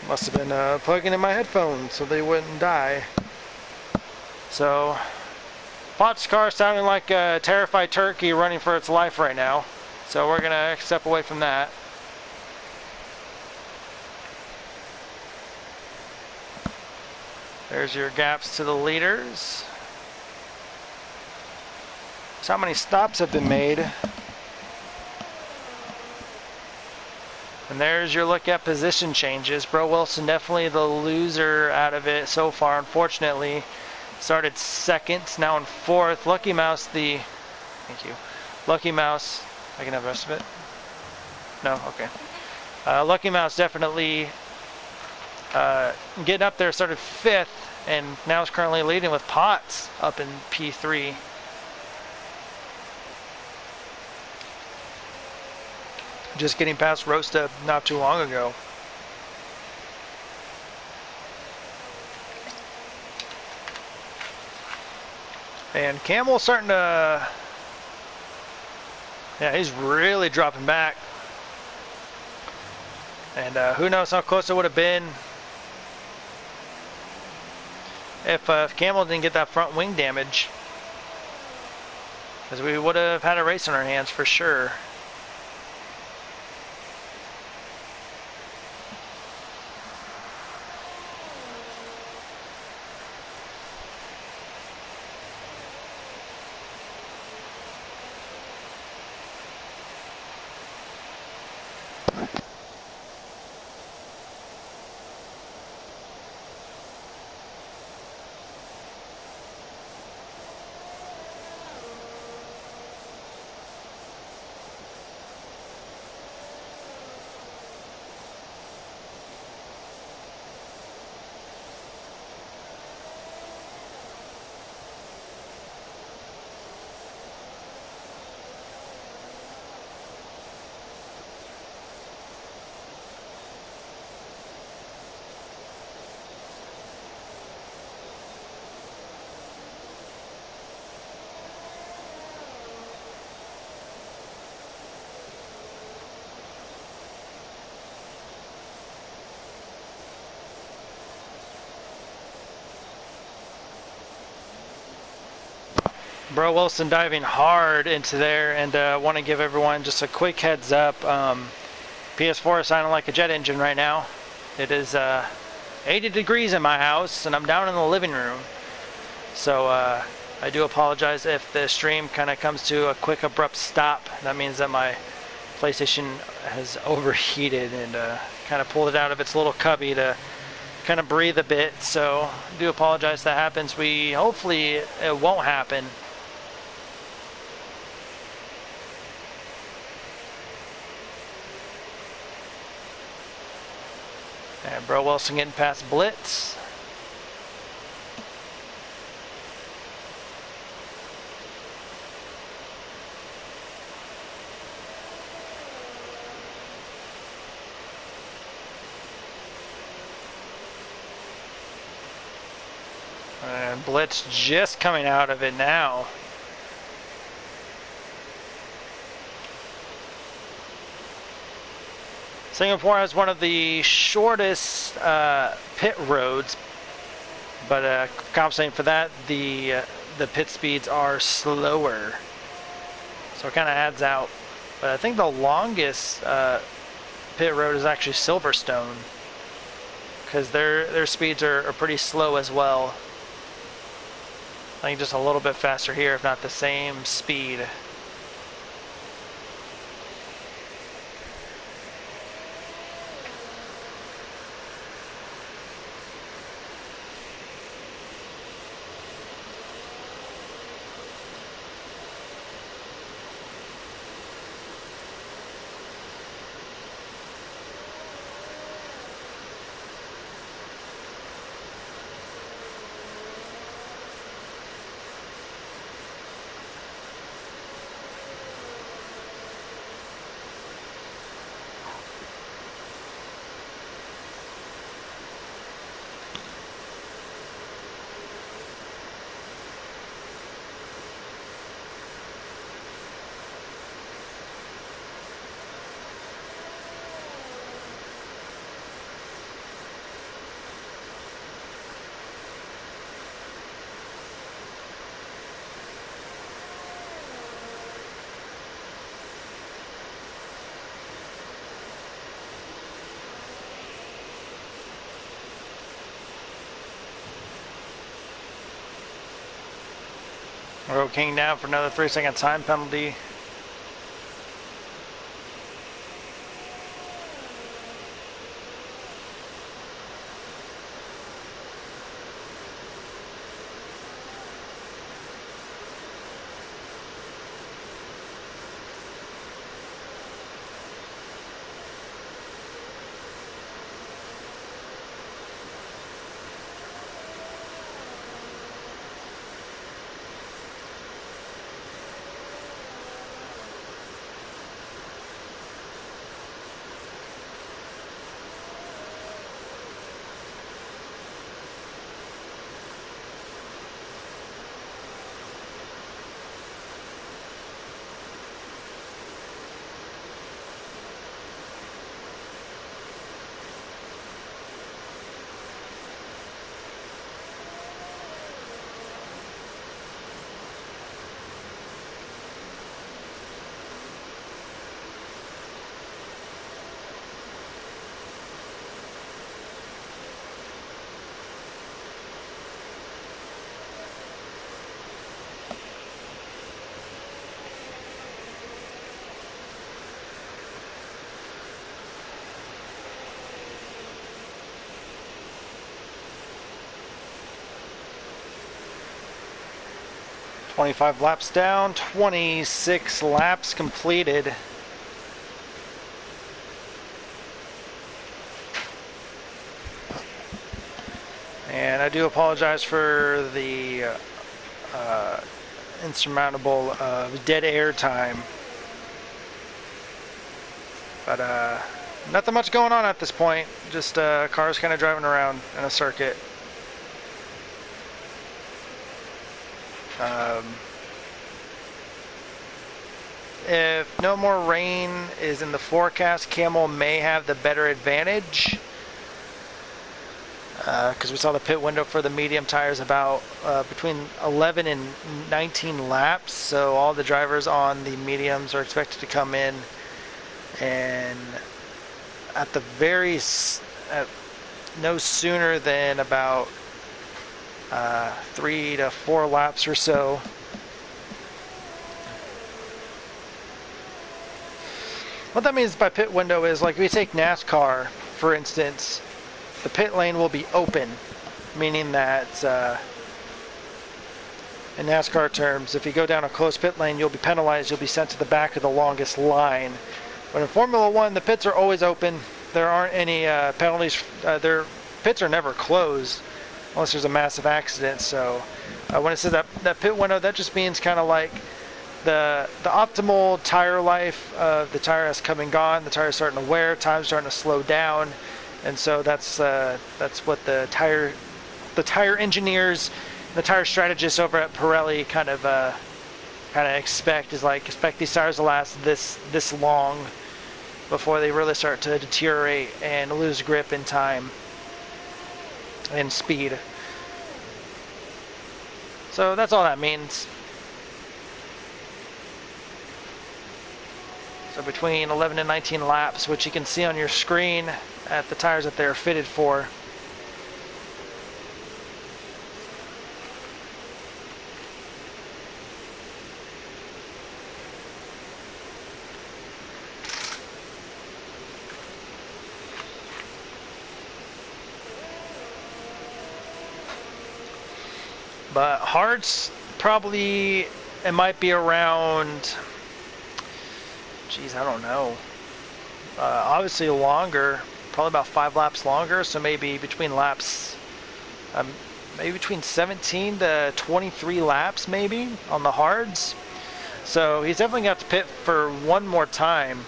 Must have been plugging in my headphones so they wouldn't die. So, Pot's car sounding like a terrified turkey running for its life right now. So we're gonna step away from that. There's your gaps to the leaders. So how many stops have been made? And there's your look at position changes. Bro Wilson definitely the loser out of it so far, unfortunately. Started second, now in fourth. Lucky Mouse thank you. Lucky Mouse, I can have the rest of it? No? Okay. Lucky Mouse definitely getting up there, started fifth, and now is currently leading with Potts up in P3. Just getting past Rosta not too long ago. And Camel starting to, yeah, he's really dropping back. And who knows how close it would have been if Camel didn't get that front wing damage. Because we would have had a race on our hands for sure. Bro Wilson diving hard into there, and want to give everyone just a quick heads up. PS4 is sounding like a jet engine right now. It is 80 degrees in my house, and I'm down in the living room. So I do apologize if the stream kind of comes to a quick, abrupt stop. That means that my PlayStation has overheated and kind of pulled it out of its little cubby to kind of breathe a bit. So I do apologize if that happens. Hopefully it won't happen. And Bro Wilson getting past Blitz. And Blitz just coming out of it now. Singapore has one of the shortest pit roads, but compensating for that, the pit speeds are slower, so it kind of adds out. But I think the longest pit road is actually Silverstone, because their speeds are pretty slow as well. I think just a little bit faster here, if not the same speed. Road King down for another 3-second time penalty. "25 laps down, 26 laps completed." And I do apologize for the insurmountable dead air time. But nothing much going on at this point. Just cars kind of driving around in a circuit. If no more rain is in the forecast, Camel may have the better advantage, because we saw the pit window for the medium tires about between 11 and 19 laps, so all the drivers on the mediums are expected to come in and at the very no sooner than about 3 to 4 laps or so. What that means by pit window is, like, if we take NASCAR, for instance, the pit lane will be open, meaning that in NASCAR terms, if you go down a closed pit lane, you'll be penalized, you'll be sent to the back of the longest line. But in Formula One, the pits are always open. There aren't any penalties. Their pits are never closed unless there's a massive accident. So when it says that pit window, that just means kind of like the optimal tire life of the tire has come and gone. The tire's starting to wear, time's starting to slow down, and so that's what the tire engineers, the tire strategists over at Pirelli kind of expect these tires to last this long before they really start to deteriorate and lose grip in time and speed. So that's all that means. So between 11 and 19 laps, which you can see on your screen at the tires that they're fitted for. But hards, probably it might be around, geez, I don't know. Obviously longer, probably about 5 laps longer. So maybe between laps, maybe between 17 to 23 laps, maybe on the hards. So he's definitely got to pit for one more time.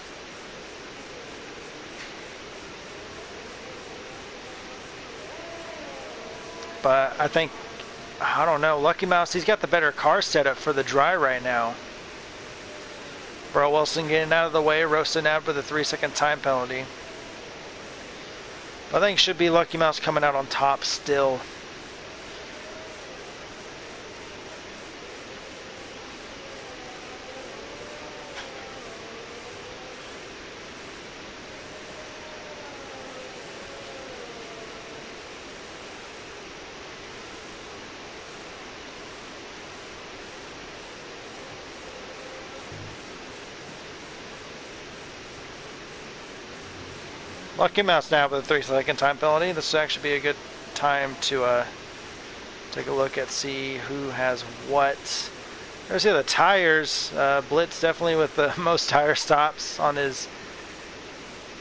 But I don't know, Lucky Mouse, he's got the better car setup for the dry right now. Bro Wilson getting out of the way, roasting out for the 3-second time penalty. I think it should be Lucky Mouse coming out on top still. Lucky Mouse now with a 3-second time penalty. This would actually be a good time to take a look at, see who has what. There's the tires. Blitz definitely with the most tire stops on his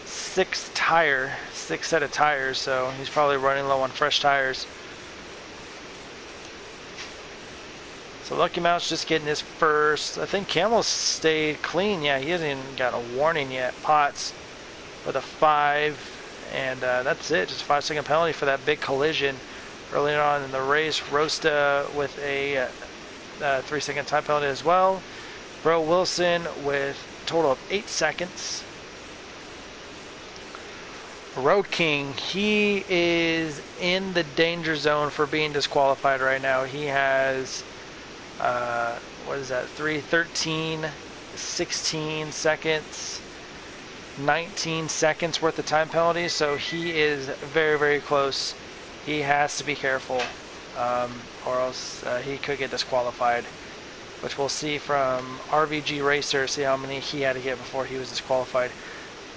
sixth set of tires, so he's probably running low on fresh tires. So Lucky Mouse just getting his first. I think Camel stayed clean. Yeah, he hasn't even got a warning yet. Potts with a 5, and that's it. Just a 5-second penalty for that big collision early on in the race. Rosta with a 3-second time penalty as well. Bro Wilson with a total of 8 seconds. Road King, he is in the danger zone for being disqualified right now. He has what is that, 13, 16 seconds, 19 seconds worth of time penalties, so he is very, very close. He has to be careful, or else he could get disqualified, which we'll see from RVG Racer, see how many he had to get before he was disqualified.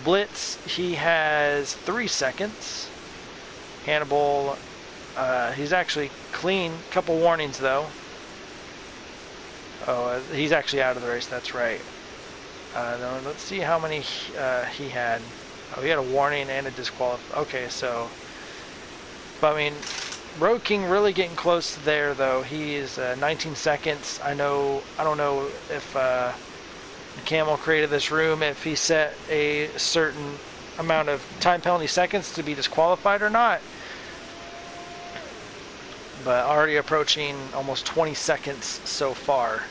Blitz, he has 3 seconds. Hannibal, he's actually clean. Couple warnings though. Oh, he's actually out of the race, that's right. Let's see how many he had. Oh, he had a warning and a disqualification. Okay, so, but I mean, Road King really getting close there though. He is 19 seconds. I don't know if Camel created this room, if he set a certain amount of time penalty seconds to be disqualified or not. But already approaching almost 20 seconds so far.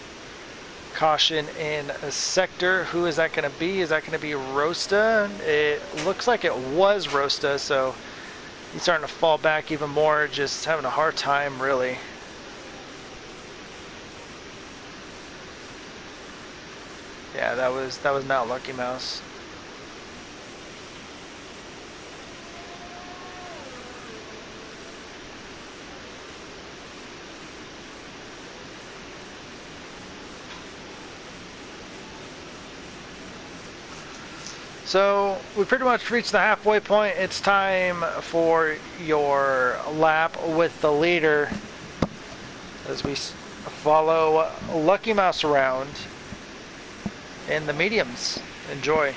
Caution in a sector. Who is that going to be? Is that going to be Rosta? It looks like it was Rosta, so he's starting to fall back even more, just having a hard time really. Yeah, that was not Lucky Mouse. So we pretty much reached the halfway point. It's time for your lap with the leader as we follow Lucky Mouse around in the mediums. Enjoy.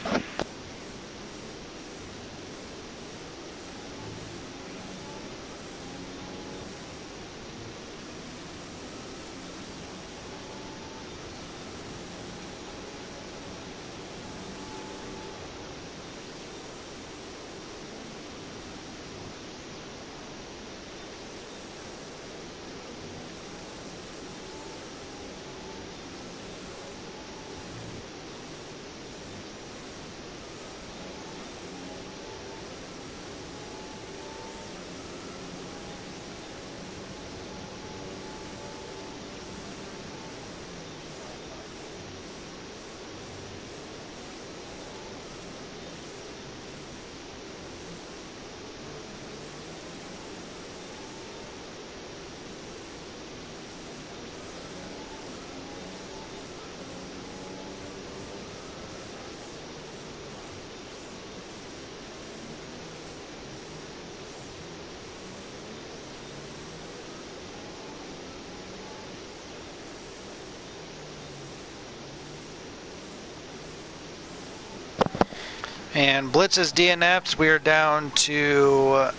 And Blitz's DNFs, we are down to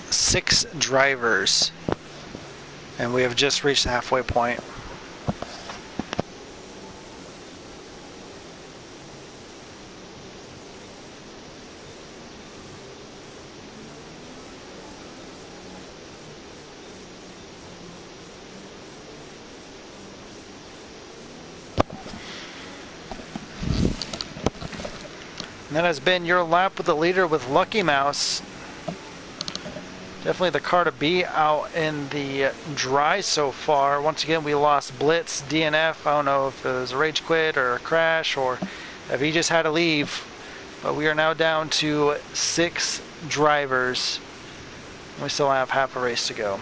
6 drivers. And we have just reached the halfway point. And that has been your lap with the leader with Lucky Mouse. Definitely the car to be out in the dry so far. Once again, we lost Blitz, DNF. I don't know if it was a rage quit or a crash or if he just had to leave. But we are now down to 6 drivers. We still have half a race to go.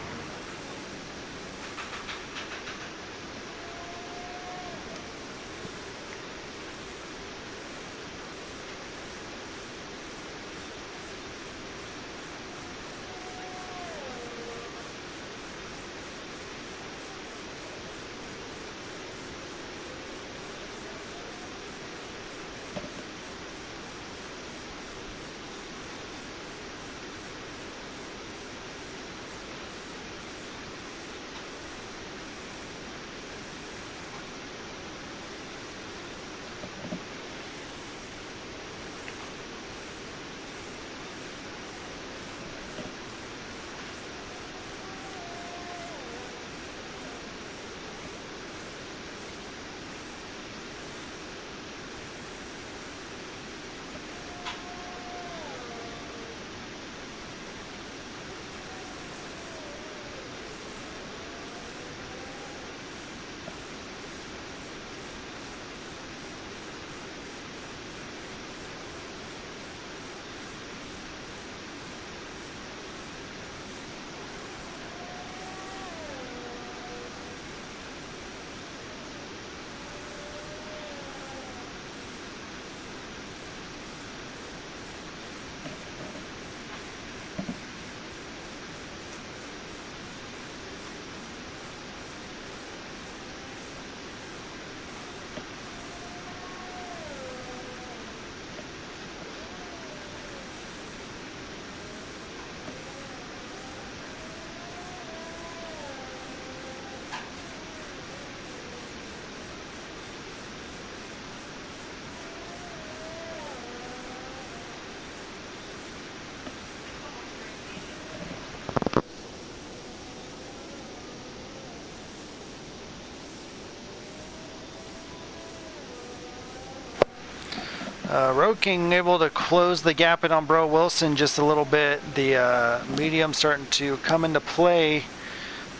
Road King able to close the gap in on Bro Wilson just a little bit. The medium starting to come into play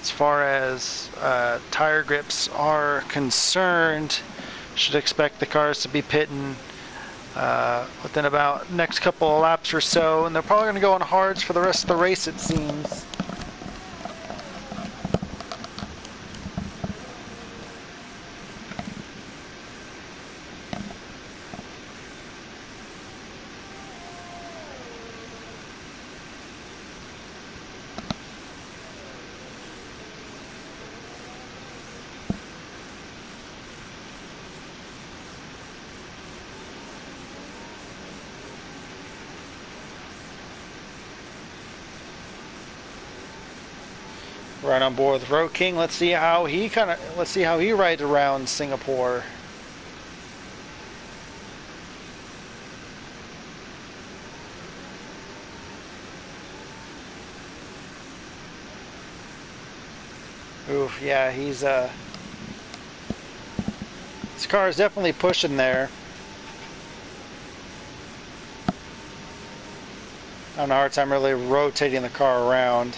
as far as tire grips are concerned. Should expect the cars to be pitting within about next couple of laps or so, and they're probably going to go on hards for the rest of the race, it seems. Right on board with Road King. Let's see how he rides around Singapore. Oof, yeah, his car is definitely pushing there. I'm having a hard time really rotating the car around.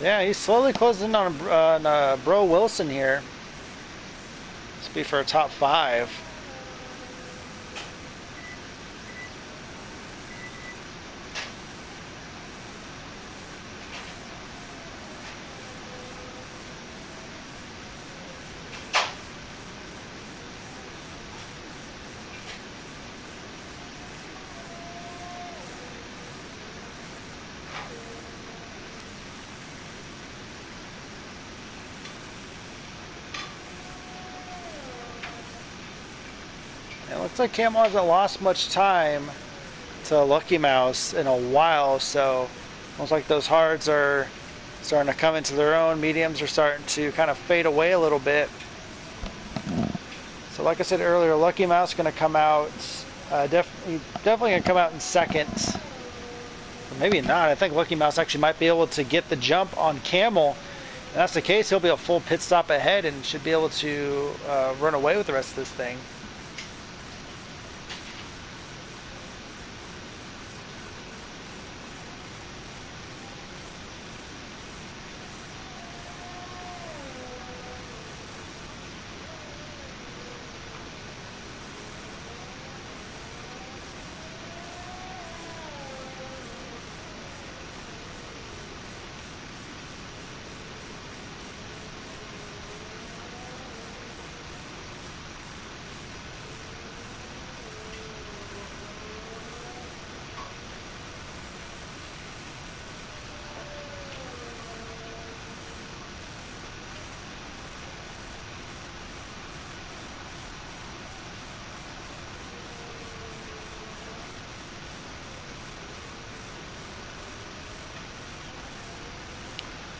Yeah, he's slowly closing on Bro Wilson here. This will be for a top 5. It looks like Camel hasn't lost much time to Lucky Mouse in a while, so looks like those hards are starting to come into their own. Mediums are starting to kind of fade away a little bit. So like I said earlier, Lucky Mouse is going to come out, definitely going to come out in second. Or maybe not. I think Lucky Mouse actually might be able to get the jump on Camel. If that's the case, he'll be a full pit stop ahead and should be able to run away with the rest of this thing.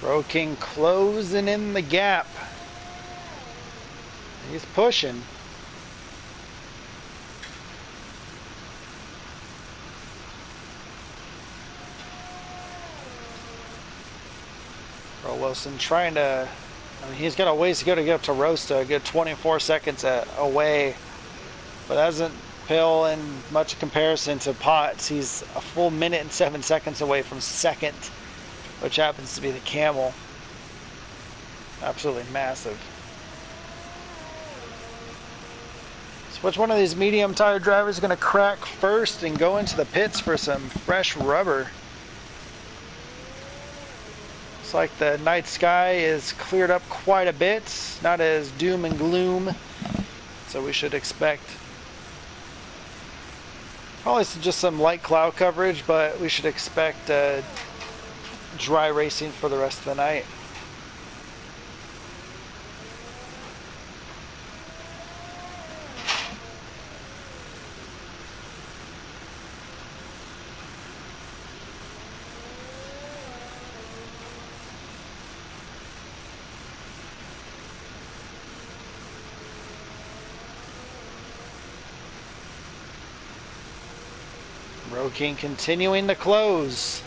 Road King closing in the gap. He's pushing. Bro Wilson trying to, he's got a ways to go to get up to Rosta, a good 24 seconds away, but doesn't pale in much comparison to Potts. He's a full minute and 7 seconds away from second, which happens to be the Camel. Absolutely massive. So which one of these medium tire drivers is going to crack first and go into the pits for some fresh rubber? Looks like the night sky is cleared up quite a bit. Not as doom and gloom. So we should expect probably just some light cloud coverage, but we should expect dry racing for the rest of the night. Road King continuing to close.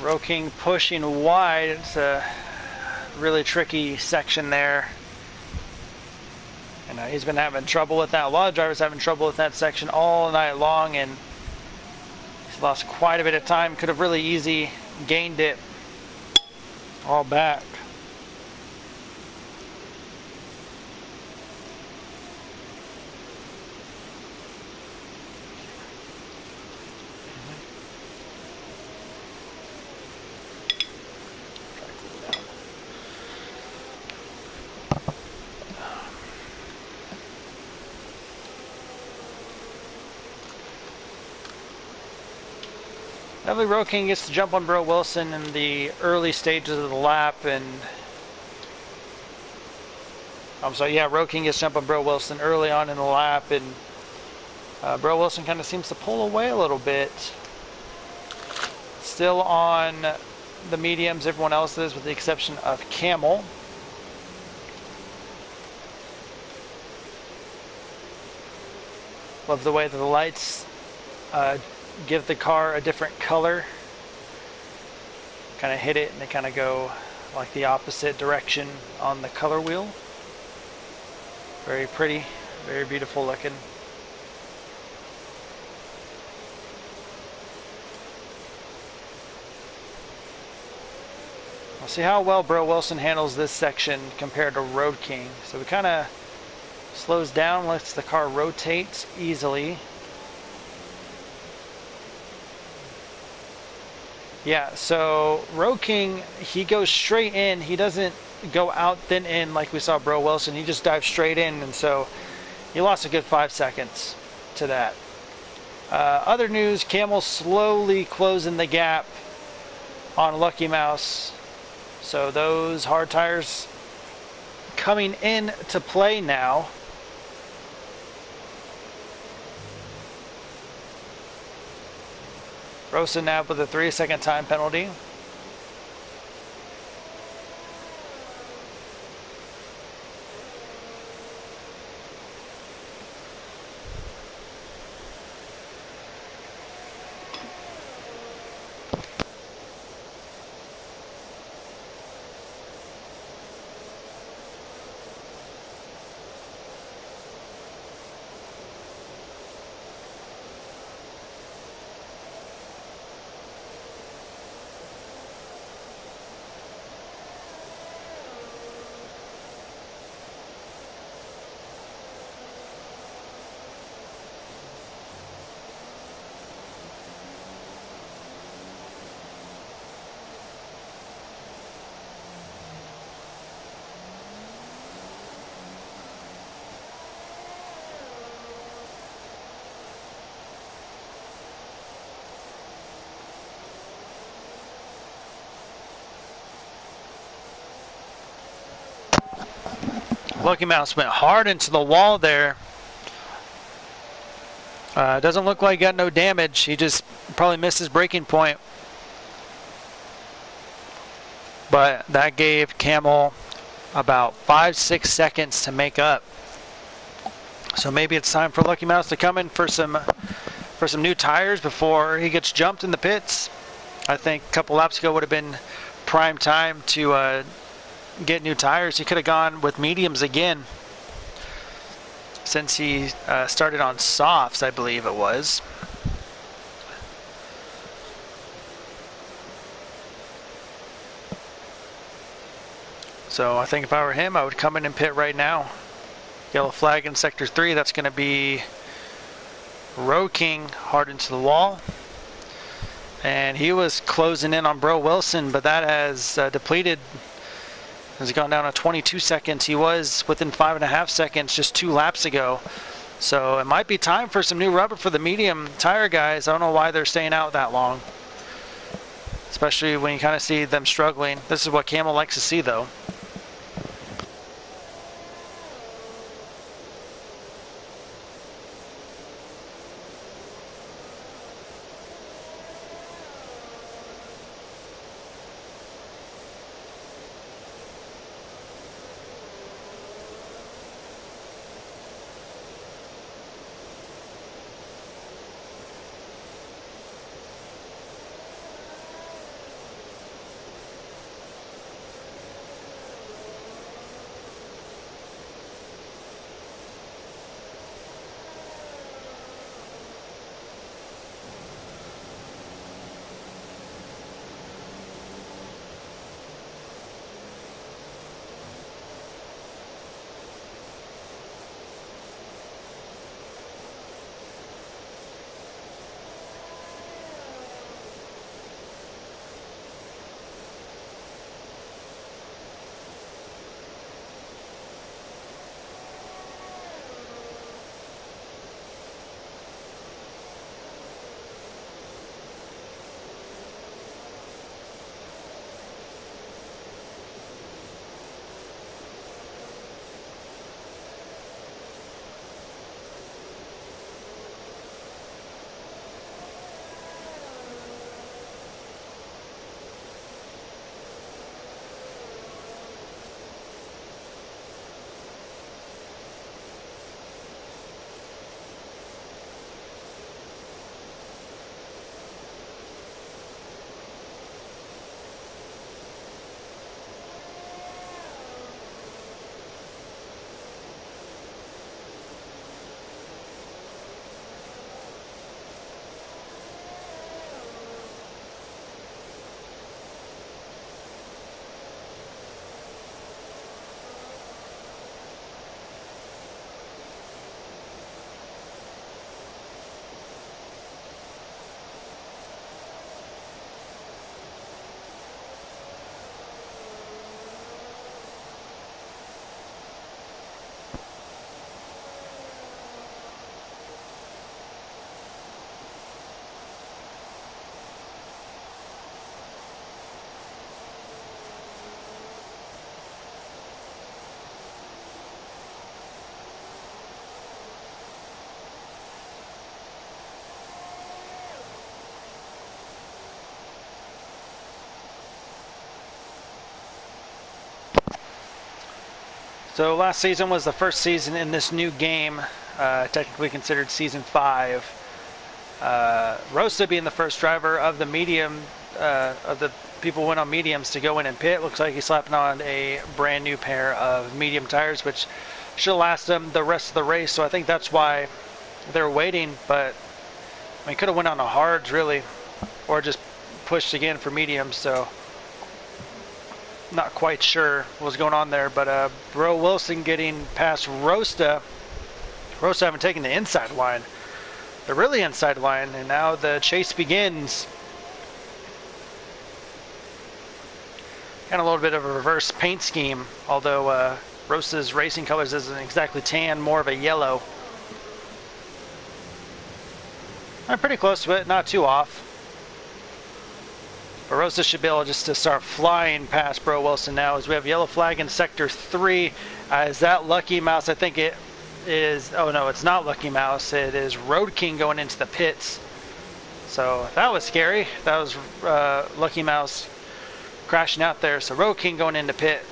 Road King pushing wide. It's a really tricky section there. And he's been having trouble with that. A lot of drivers having trouble with that section all night long, and he's lost quite a bit of time. Could have really easy gained it all back. Definitely Road King gets to jump on Bro Wilson in the early stages of the lap, and I'm sorry, yeah, Road King gets to jump on Bro Wilson early on in the lap, and Bro Wilson kind of seems to pull away a little bit. Still on the mediums, everyone else is, with the exception of Camel. Love the way that the lights give the car a different color. Kind of hit it and they kind of go like the opposite direction on the color wheel. Very pretty, very beautiful looking. We'll see how well Bro Wilson handles this section compared to Road King. So we kind of slows down, lets the car rotate easily. Yeah, so Road King, he goes straight in. He doesn't go out then in like we saw Bro Wilson. He just dives straight in, and so he lost a good 5 seconds to that. Other news, Camel slowly closing the gap on Lucky Mouse. So those hard tires coming in to play now. Rosen now with a 3-second time penalty. Lucky Mouse went hard into the wall there. Doesn't look like he got no damage. He just probably missed his braking point. But that gave Camel about 5-6 seconds to make up. So maybe it's time for Lucky Mouse to come in for some new tires before he gets jumped in the pits. I think a couple laps ago would have been prime time to get new tires. He could have gone with mediums again, since he started on softs, I believe it was. So I think if I were him, I would come in and pit right now. Yellow flag in sector 3. That's going to be Road King hard into the wall. And he was closing in on Bro Wilson, but that has depleted. Has gone down to 22 seconds. He was within 5.5 seconds just 2 laps ago. So it might be time for some new rubber for the medium tire guys. I don't know why they're staying out that long, especially when you kind of see them struggling. This is what Camel likes to see, though. So last season was the first season in this new game, technically considered season 5. Rosta being the first driver of the medium, of the people who went on mediums to go in and pit. Looks like he's slapping on a brand new pair of medium tires, which should last them the rest of the race. So I think that's why they're waiting. But I mean, could have went on the hards really, or just pushed again for mediums. So not quite sure what was going on there. But Bro Wilson getting past Rosta. Rosta haven't taken the inside line. The really inside line, and now the chase begins. And a little bit of a reverse paint scheme, although Rosta's racing colors isn't exactly tan, more of a yellow. I'm pretty close to it, not too off. But Rosta should be able just to start flying past Bro Wilson now, as we have yellow flag in sector 3. Is that Lucky Mouse? I think it is. Oh no, it's not Lucky Mouse. It is Road King going into the pits. So that was scary. That was Lucky Mouse crashing out there. So Road King going into pit.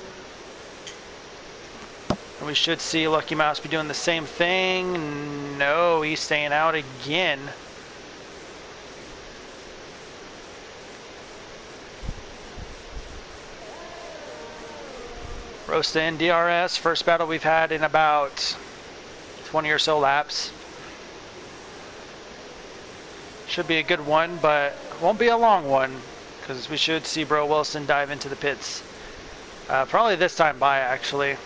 And we should see Lucky Mouse be doing the same thing. No, he's staying out again. Rosta and DRS, first battle we've had in about 20 or so laps. Should be a good one, but won't be a long one, because we should see Bro Wilson dive into the pits. Probably this time by, actually.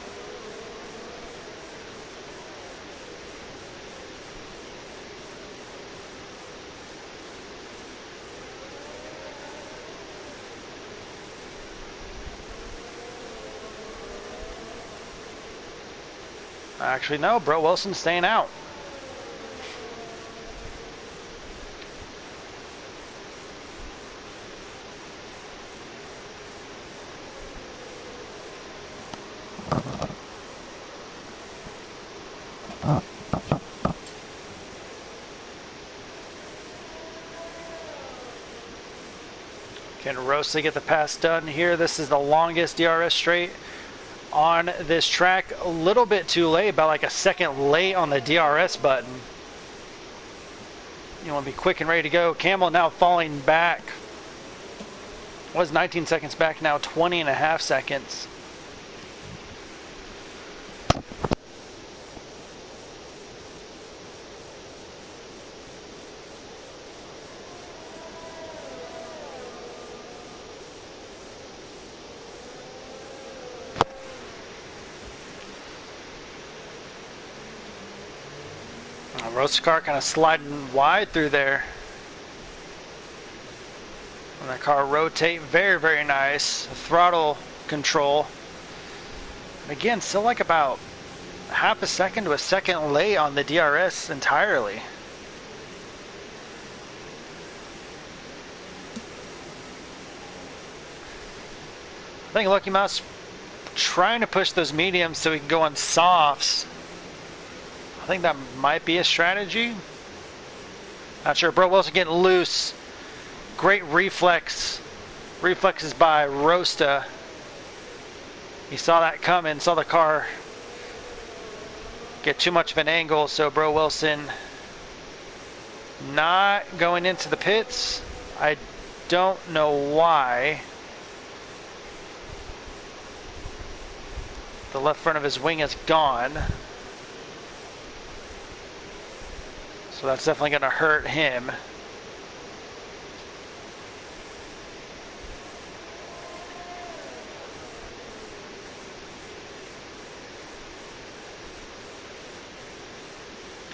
Actually, no, Bro Wilson's staying out. Can Rosta get the pass done here? This is the longest DRS straight on this track. A little bit too late, about like a second late on the DRS button. You want to be quick and ready to go. Camel now falling back. Was 19 seconds back, now 20 and a half seconds. Rosta car kind of sliding wide through there. And that car rotate, very, very nice. Throttle control. And again, still like about half a second to a second late on the DRS entirely. I think Lucky Mouse trying to push those mediums so we can go on softs. I think that might be a strategy. Not sure. Bro Wilson getting loose. Great reflex. Reflexes by Rosta. He saw that coming, saw the car get too much of an angle, so Bro Wilson not going into the pits. I don't know why. The left front of his wing is gone. So that's definitely going to hurt him.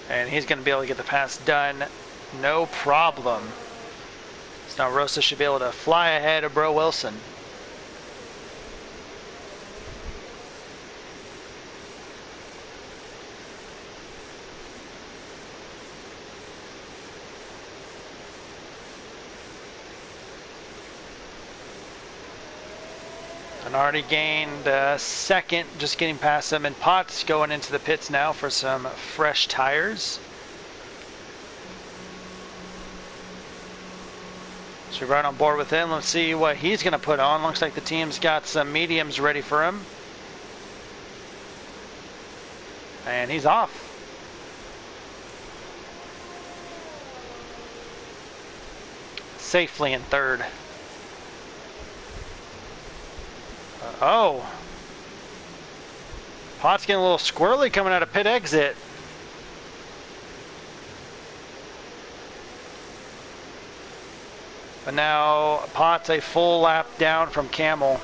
And he's going to be able to get the pass done, no problem. So now Rosta should be able to fly ahead of Bro Wilson. And already gained a second, just getting past him. And Potts going into the pits now for some fresh tires. So we're right on board with him. Let's see what he's going to put on. Looks like the team's got some mediums ready for him. And he's off. Safely in third. Oh. Pot's getting a little squirrely coming out of pit exit. But now Pot's a full lap down from Camel.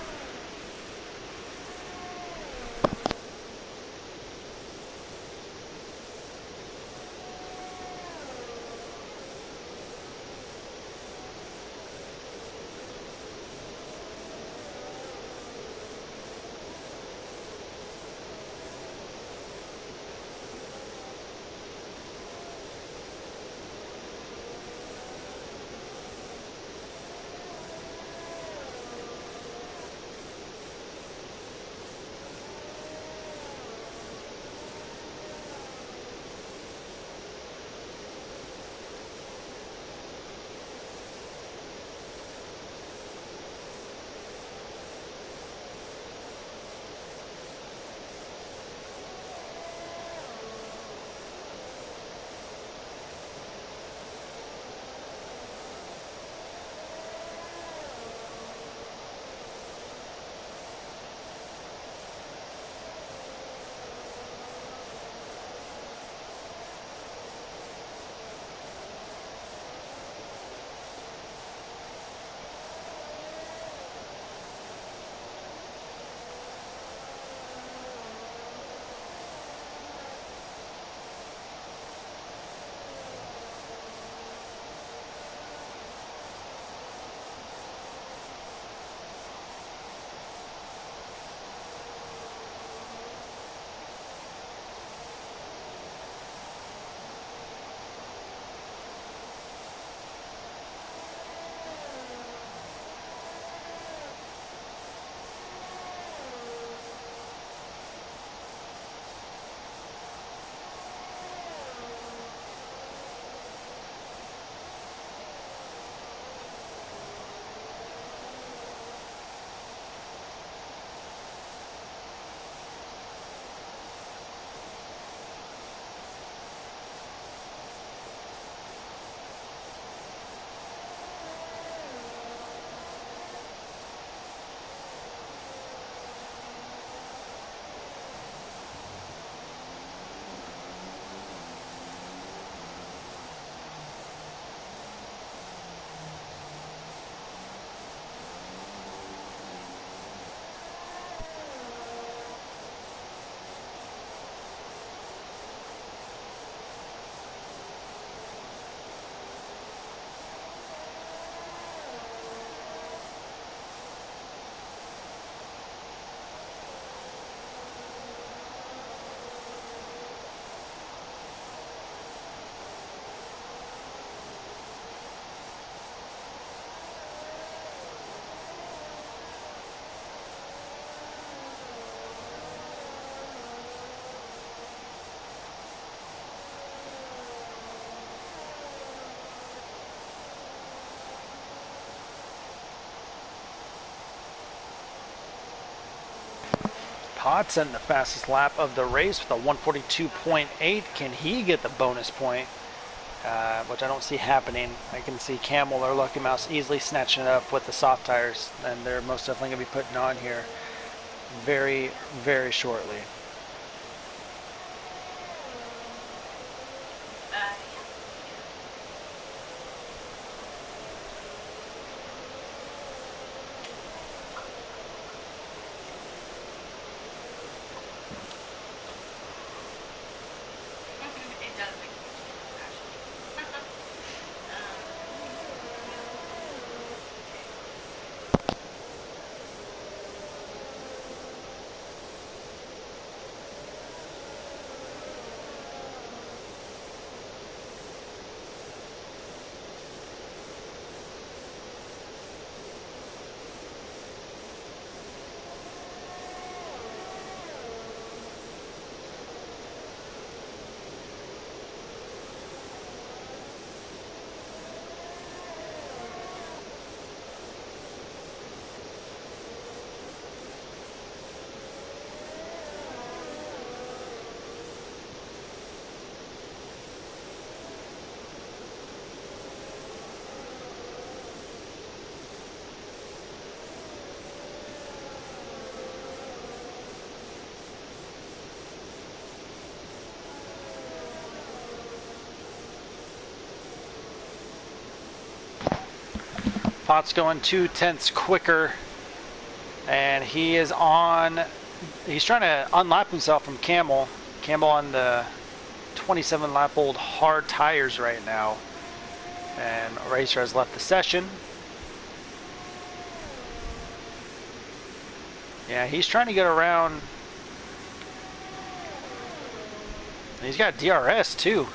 Potts in the fastest lap of the race with a 142.8. Can he get the bonus point? Which I don't see happening. I can see Camel or Lucky Mouse easily snatching it up with the soft tires, and they're most definitely going to be putting on here very, very shortly. Pot's going 2/10 quicker, and he's trying to unlap himself from Camel. Camel on the 27 lap old hard tires right now, and Racer has left the session. Yeah, he's trying to get around. He's got DRS too.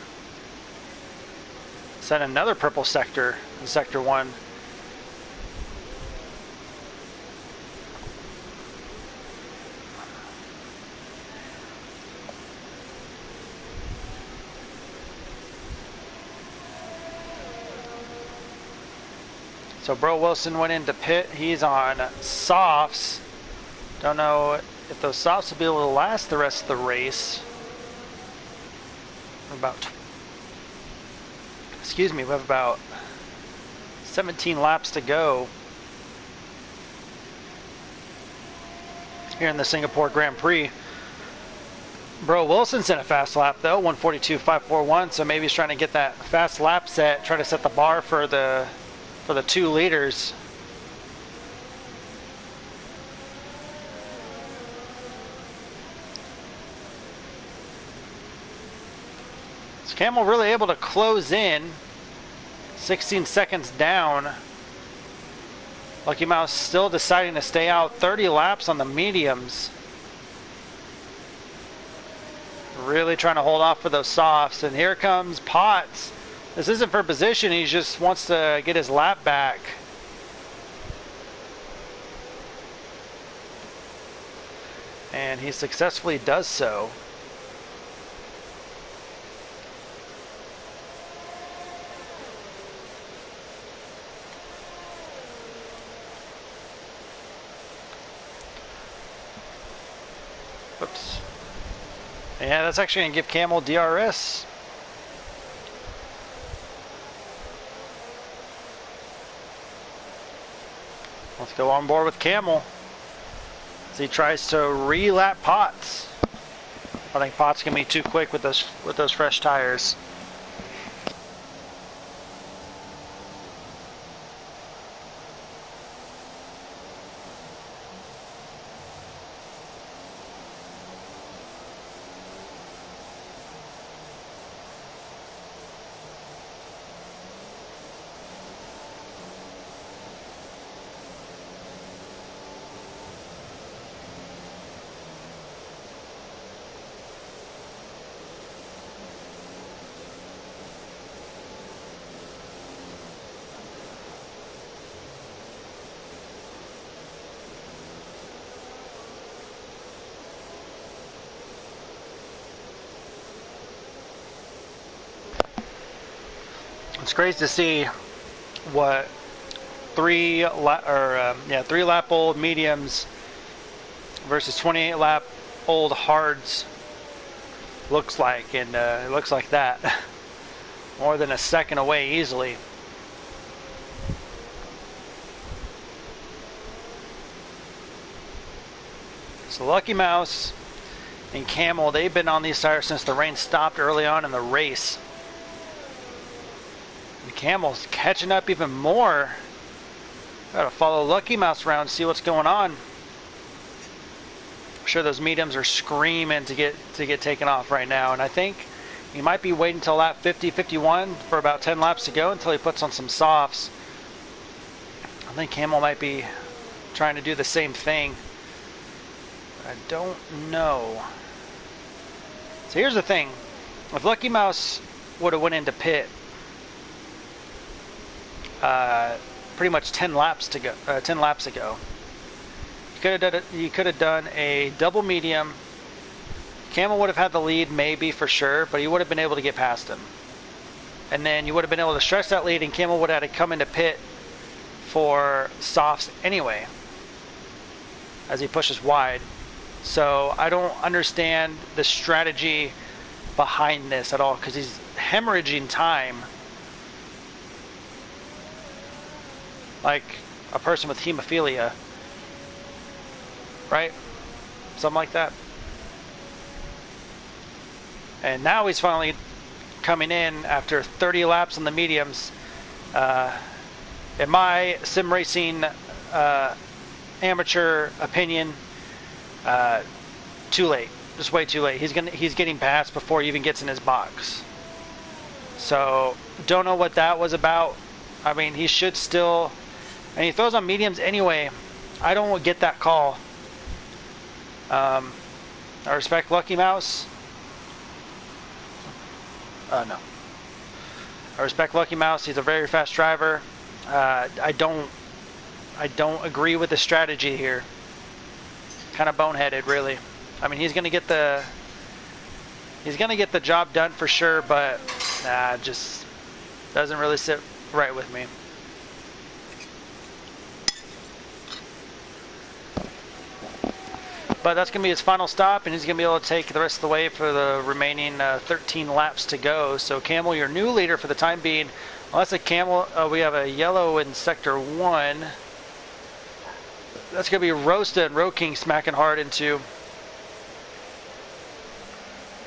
Set another purple sector in sector 1. So Bro Wilson went into pit. He's on softs. Don't know if those softs will be able to last the rest of the race. We have about 17 laps to go here in the Singapore Grand Prix. Bro Wilson's in a fast lap though, 1:42.541. So maybe he's trying to get that fast lap set, try to set the bar for the 2 leaders. Is Camel really able to close in? 16 seconds down. Lucky Mouse still deciding to stay out. 30 laps on the mediums. Really trying to hold off for those softs. And here comes Potts. This isn't for position, he just wants to get his lap back. And he successfully does so. Oops. Yeah, that's actually going to give Camel DRS. Let's go on board with Camel as he tries to re-lap Potts. I think Potts can be too quick with those fresh tires. It's crazy to see what 3 lap old mediums versus 28 lap old hards looks like, and it looks like that. More than a second away easily. So Lucky Mouse and Camel, they've been on these tires since the rain stopped early on in the race. And Camel's catching up even more. Gotta follow Lucky Mouse around and see what's going on. I'm sure those mediums are screaming to get taken off right now, and I think he might be waiting until lap 50, 51 for about 10 laps to go until he puts on some softs. I think Camel might be trying to do the same thing. I don't know. So here's the thing. If Lucky Mouse would have went into pit pretty much 10 laps ago, you could have done a double medium. Camel would have had the lead maybe for sure, but he would have been able to get past him. And then you would have been able to stretch that lead, and Camel would have had to come into pit for softs anyway as he pushes wide. So I don't understand the strategy behind this at all, because he's hemorrhaging time like a person with hemophilia, right? Something like that. And now he's finally coming in after 30 laps on the mediums. in my sim racing amateur opinion, too late. Just way too late. He's getting passed before he even gets in his box. So don't know what that was about. I mean, he should still, and he throws on mediums anyway. I don't get that call. I respect Lucky Mouse. No. I respect Lucky Mouse. He's a very fast driver. I don't agree with the strategy here. Kind of boneheaded, really. I mean, he's gonna get the job done for sure, but just doesn't really sit right with me. But that's going to be his final stop, and he's going to be able to take the rest of the way for the remaining 13 laps to go. So Camel, your new leader for the time being. Well, that's a Camel. We have a yellow in Sector 1. That's going to be Rosta and Road King smacking hard into.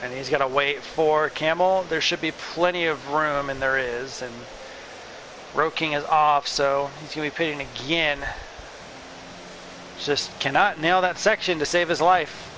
And he's got to wait for Camel. There should be plenty of room, and there is. And Road King is off, so he's going to be pitting again. Just cannot nail that section to save his life.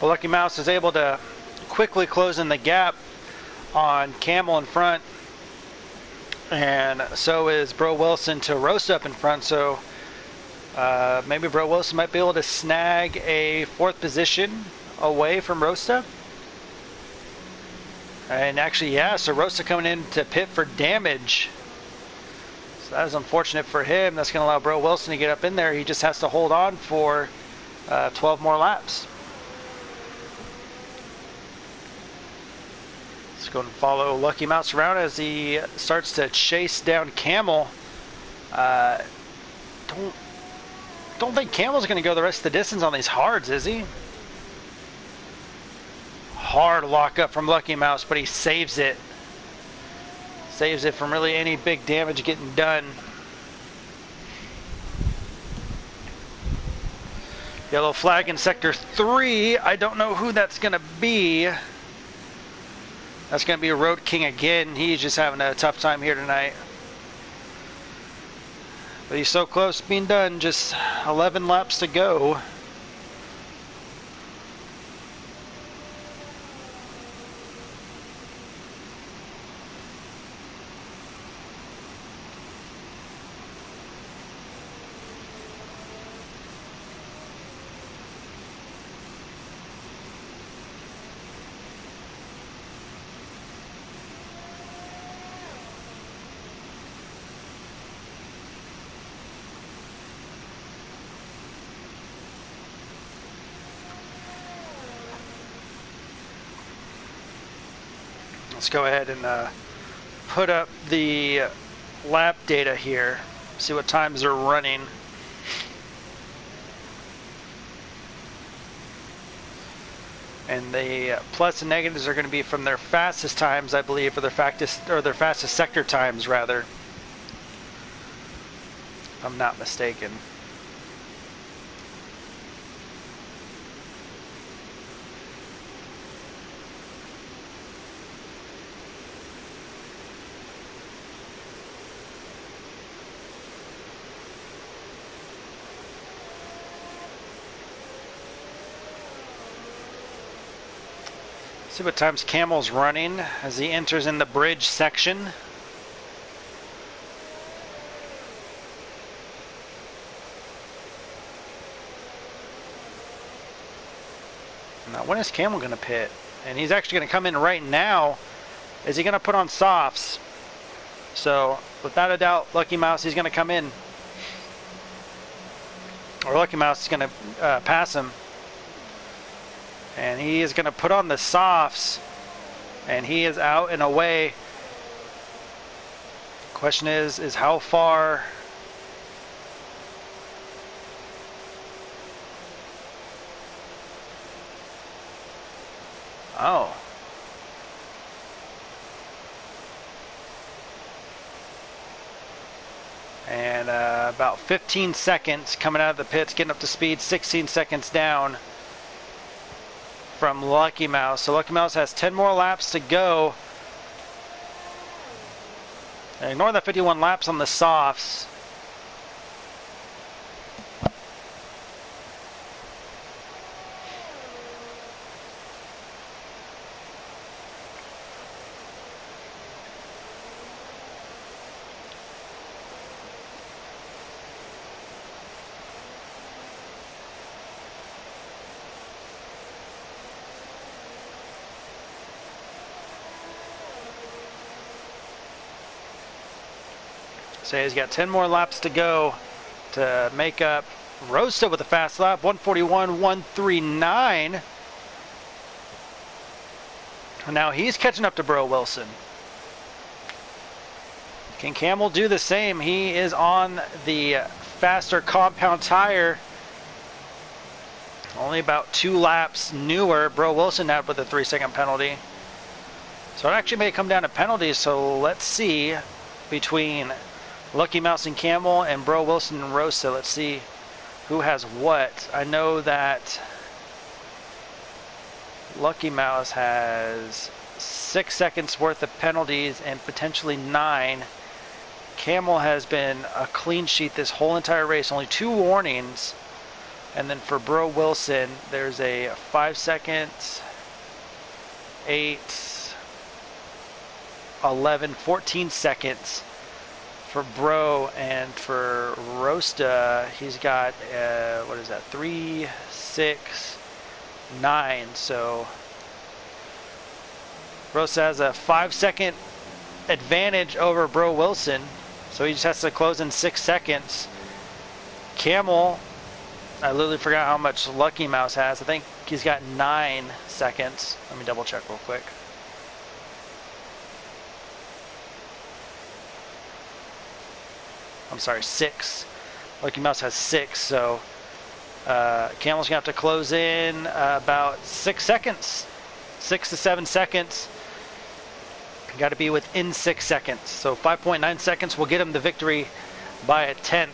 Well, Lucky Mouse is able to quickly close in the gap on Camel in front, and so is Bro Wilson to roast up in front. So maybe Bro Wilson might be able to snag a 4th position away from Rosta. And actually, yeah, so Rosta coming in to pit for damage. So that is unfortunate for him. That's going to allow Bro Wilson to get up in there. He just has to hold on for 12 more laps. Let's go and follow Lucky Mouse around as he starts to chase down Camel. Don't think Camel's going to go the rest of the distance on these hards, is he? Hard lockup from Lucky Mouse, but he saves it. Saves it from really any big damage getting done. Yellow flag in Sector 3. I don't know who that's going to be. That's going to be Road King again. He's just having a tough time here tonight. But he's so close to being done. Just 11 laps to go. Let's go ahead and put up the lap data here. See what times are running. And the plus and negatives are going to be from their fastest times, I believe, or their fastest sector times, rather. If I'm not mistaken. See what times Camel's running as he enters in the bridge section. Now, when is Camel going to pit? And he's actually going to come in right now. Is he going to put on softs? So, without a doubt, Lucky Mouse, he's going to come in. Or Lucky Mouse is going to pass him. And he is going to put on the softs. And he is out and away. Question is how far... Oh. And about 15 seconds coming out of the pits, getting up to speed, 16 seconds down from Lucky Mouse. So Lucky Mouse has 10 more laps to go. And ignore the 51 laps on the softs. So he's got 10 more laps to go to make up. Rosta with a fast lap, 141.139. Now he's catching up to Bro Wilson. Can Camel do the same? He is on the faster compound tire. Only about 2 laps newer. Bro Wilson now with a 3-second penalty. So it actually may come down to penalties. So let's see between Lucky Mouse and Camel and Bro Wilson and Rosa. Let's see who has what. I know that Lucky Mouse has 6 seconds worth of penalties and potentially 9. Camel has been a clean sheet this whole entire race, only 2 warnings. And then for Bro Wilson, there's a 5 seconds, 8, 11, 14 seconds for Bro, and for Rosta, he's got, what is that, 3, 6, 9. So Rosta has a 5-second advantage over Bro Wilson. So he just has to close in 6 seconds. Camel, I literally forgot how much Lucky Mouse has. I think he's got 9 seconds. Let me double check real quick. I'm sorry, 6. Lucky Mouse has 6, so Camel's gonna have to close in about 6 seconds, 6 to 7 seconds. Got to be within 6 seconds. So 5.9 seconds will get him the victory by a 10th.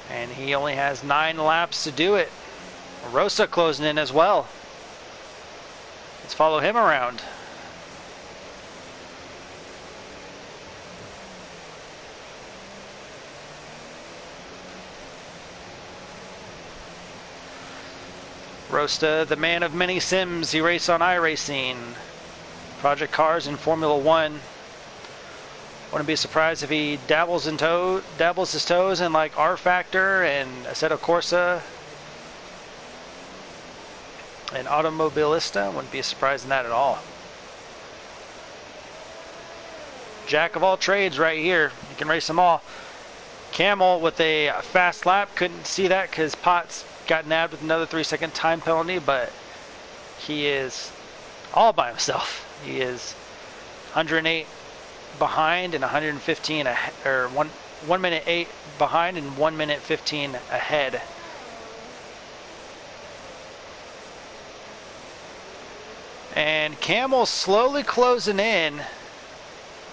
And he only has 9 laps to do it. Rosa closing in as well. Let's follow him around. Rosta, the man of many sims, he raced on iRacing, Project Cars, and Formula One. Wouldn't be surprised if he dabbles his toes in like R Factor and Assetto Corsa and Automobilista. Wouldn't be surprised in that at all. Jack of all trades right here. You can race them all. Camel with a fast lap. Couldn't see that because Potts got nabbed with another 3-second time penalty, but he is all by himself. He is 108 behind and 115 ahead, or 1 minute 8 behind and 1 minute 15 ahead. And Camel slowly closing in.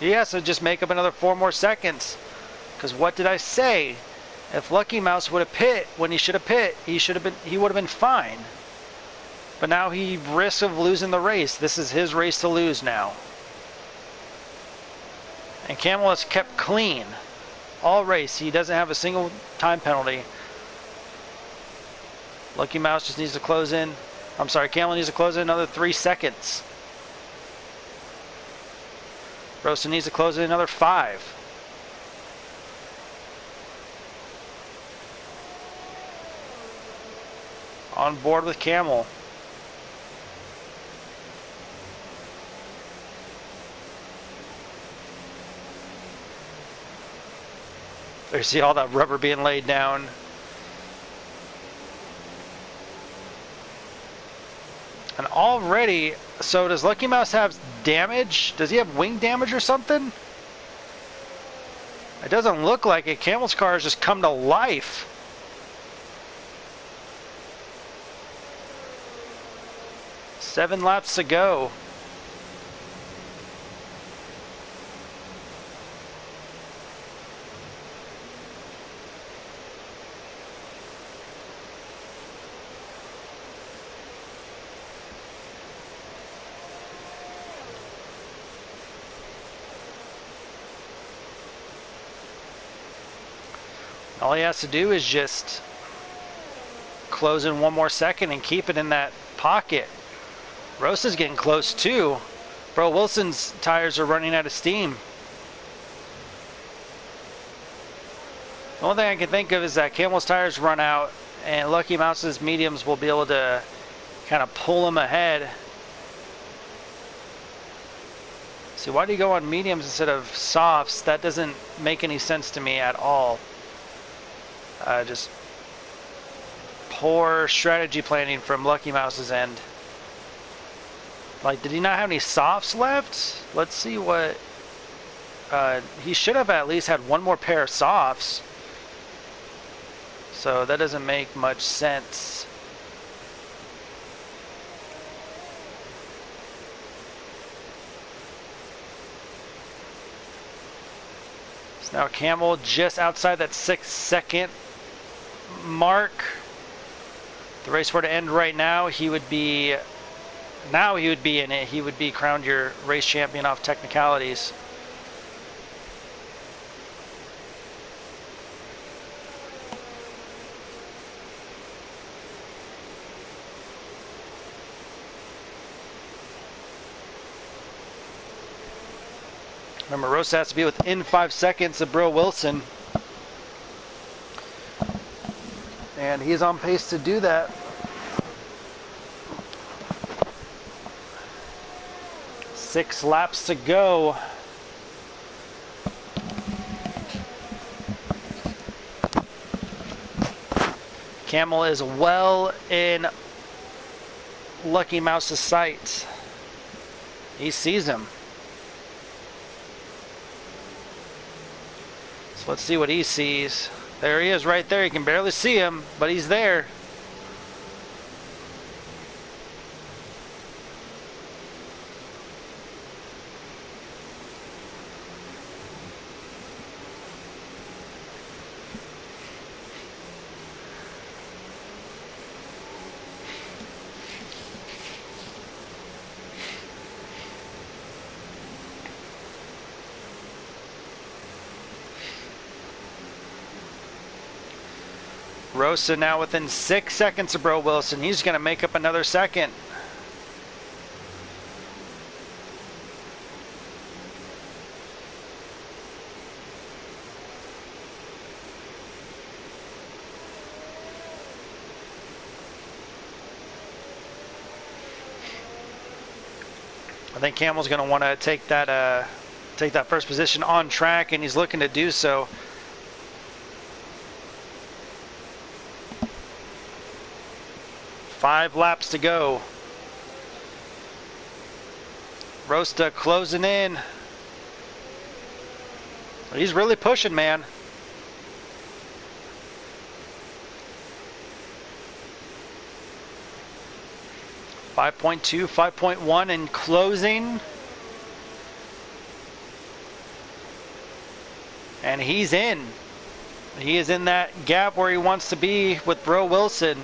He has to just make up another 4 more seconds. Because what did I say? If Lucky Mouse would have pit when he should have pit, he would have been fine. But now he risks of losing the race. This is his race to lose now. And Camel has kept clean all race. He doesn't have a single time penalty. Lucky Mouse just needs to close in I'm sorry, Camel needs to close in another 3 seconds. Rosa needs to close in another 5. On board with Camel. There you see all that rubber being laid down. And already, so does Lucky Mouse have damage? Does he have wing damage or something? It doesn't look like it. Camel's car has just come to life. Seven laps to go. All he has to do is just close in 1 more second and keep it in that pocket. Rosa's getting close too. Bro Wilson's tires are running out of steam. The only thing I can think of is that Camel's tires run out and Lucky Mouse's mediums will be able to kind of pull him ahead. See, why do you go on mediums instead of softs? That doesn't make any sense to me at all. Just poor strategy planning from Lucky Mouse's end. Like, did he not have any softs left? Let's see what... he should have at least had 1 more pair of softs. So that doesn't make much sense. So now Camel just outside that 6-second mark. If the race were to end right now, he would be in it. He would be crowned your race champion off technicalities. Remember, Rosa has to be within 5 seconds of Bro Wilson. And he's on pace to do that. Six laps to go. Camel is well in Lucky Mouse's sights. He sees him. So let's see what he sees. There he is right there. You can barely see him, but he's there. Rosa now within 6 seconds of Bro Wilson. He's going to make up another second. I think Camel's going to want to take that first position on track, and he's looking to do so. Five laps to go. Rosta closing in. He's really pushing, man. .2, 5.1 and closing. And he's in. He is in that gap where he wants to be with Bro Wilson.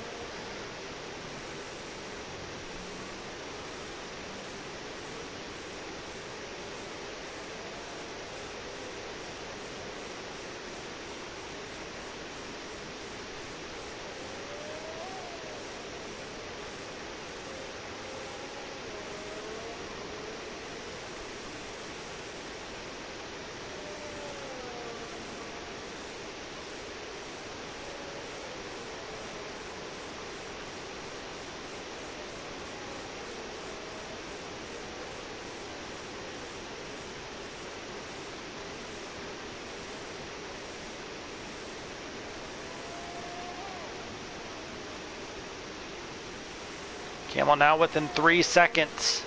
Camel now within 3 seconds.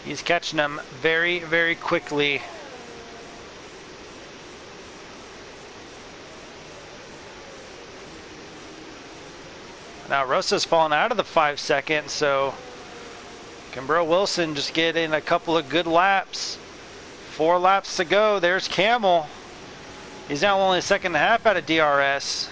He's catching them very, very quickly. Now Rosa's fallen out of the 5 seconds, so can Bro Wilson just get in a couple of good laps? 4 laps to go. There's Camel. He's now only a second and a half out of DRS.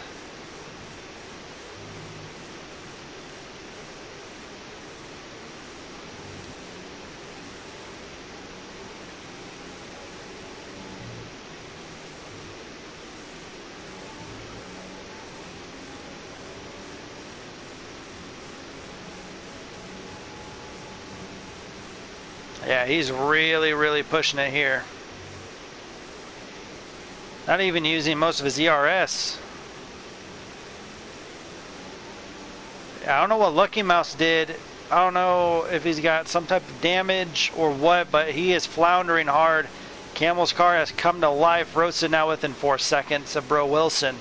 Yeah, he's really, really pushing it here. Not even using most of his ERS. I don't know what Lucky Mouse did. I don't know if he's got some type of damage or what, but he is floundering hard. Camel's car has come to life. Rosa now within 4 seconds of Bro Wilson.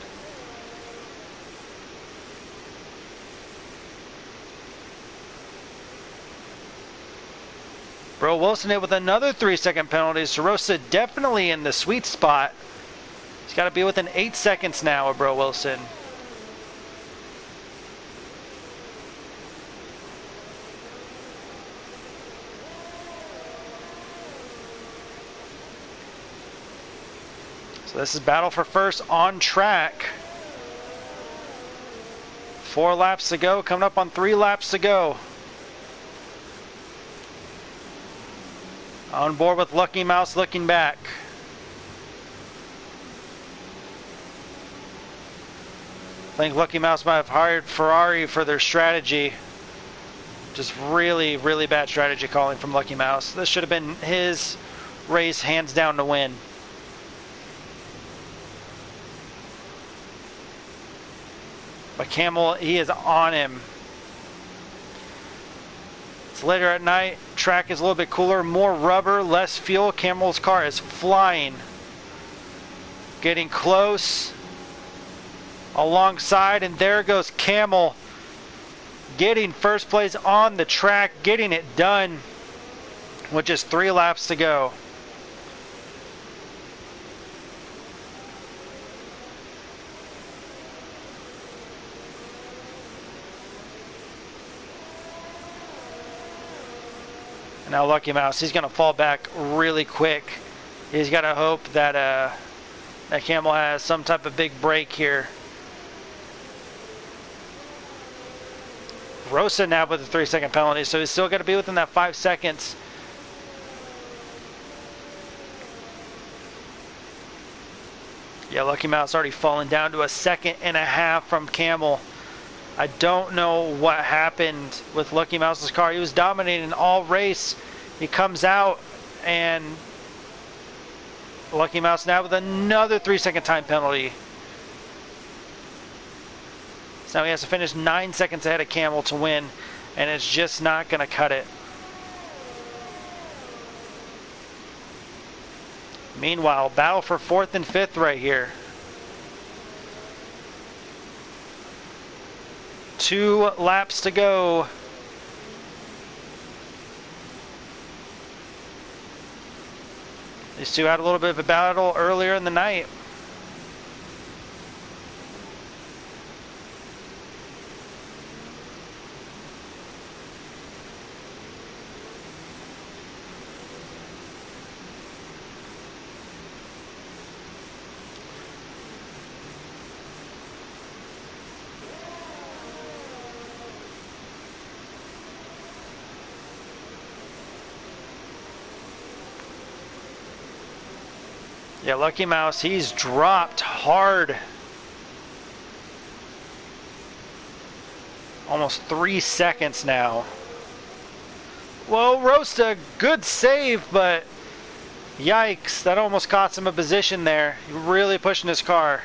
Bro Wilson hit with another 3-second penalty. So Rosa definitely in the sweet spot. He's got to be within 8 seconds now of Bro Wilson. So this is battle for first on track. 4 laps to go, coming up on 3 laps to go. On board with Lucky Mouse looking back. I think Lucky Mouse might have hired Ferrari for their strategy. Just really, really bad strategy calling from Lucky Mouse. This should have been his race hands down to win. But Camel, he is on him. It's later at night. Track is a little bit cooler. More rubber, less fuel. Camel's car is flying. Getting close. Alongside, and there goes Camel. Getting first place on the track. Getting it done. With just 3 laps to go. And now Lucky Mouse, he's going to fall back really quick. He's got to hope that that Camel has some type of big break here. Rosa now with a 3-second penalty, so he's still got to be within that 5 seconds. Yeah, Lucky Mouse already fallen down to a 1.5 seconds from Camel. I don't know what happened with Lucky Mouse's car. He was dominating all race. He comes out and Lucky Mouse now with another 3-second time penalty. So now he has to finish 9 seconds ahead of Camel to win, and it's just not going to cut it. Meanwhile, battle for 4th and 5th right here. 2 laps to go. These two had a little bit of a battle earlier in the night. Yeah, Lucky Mouse, he's dropped hard. Almost 3 seconds now. Whoa, Rosta, good save, but yikes, that almost cost him a position there. Really pushing his car.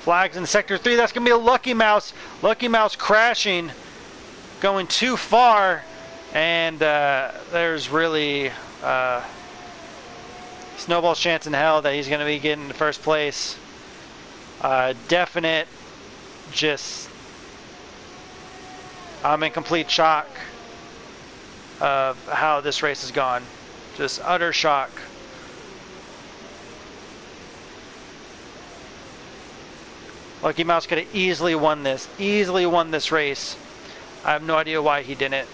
Flags in sector 3. That's going to be a Lucky Mouse. Lucky Mouse crashing, going too far, and there's really snowball's chance in hell that he's going to be getting to first place. Definite, just, I'm in complete shock of how this race has gone. Just utter shock. Lucky Mouse could have easily won this race. I have no idea why he didn't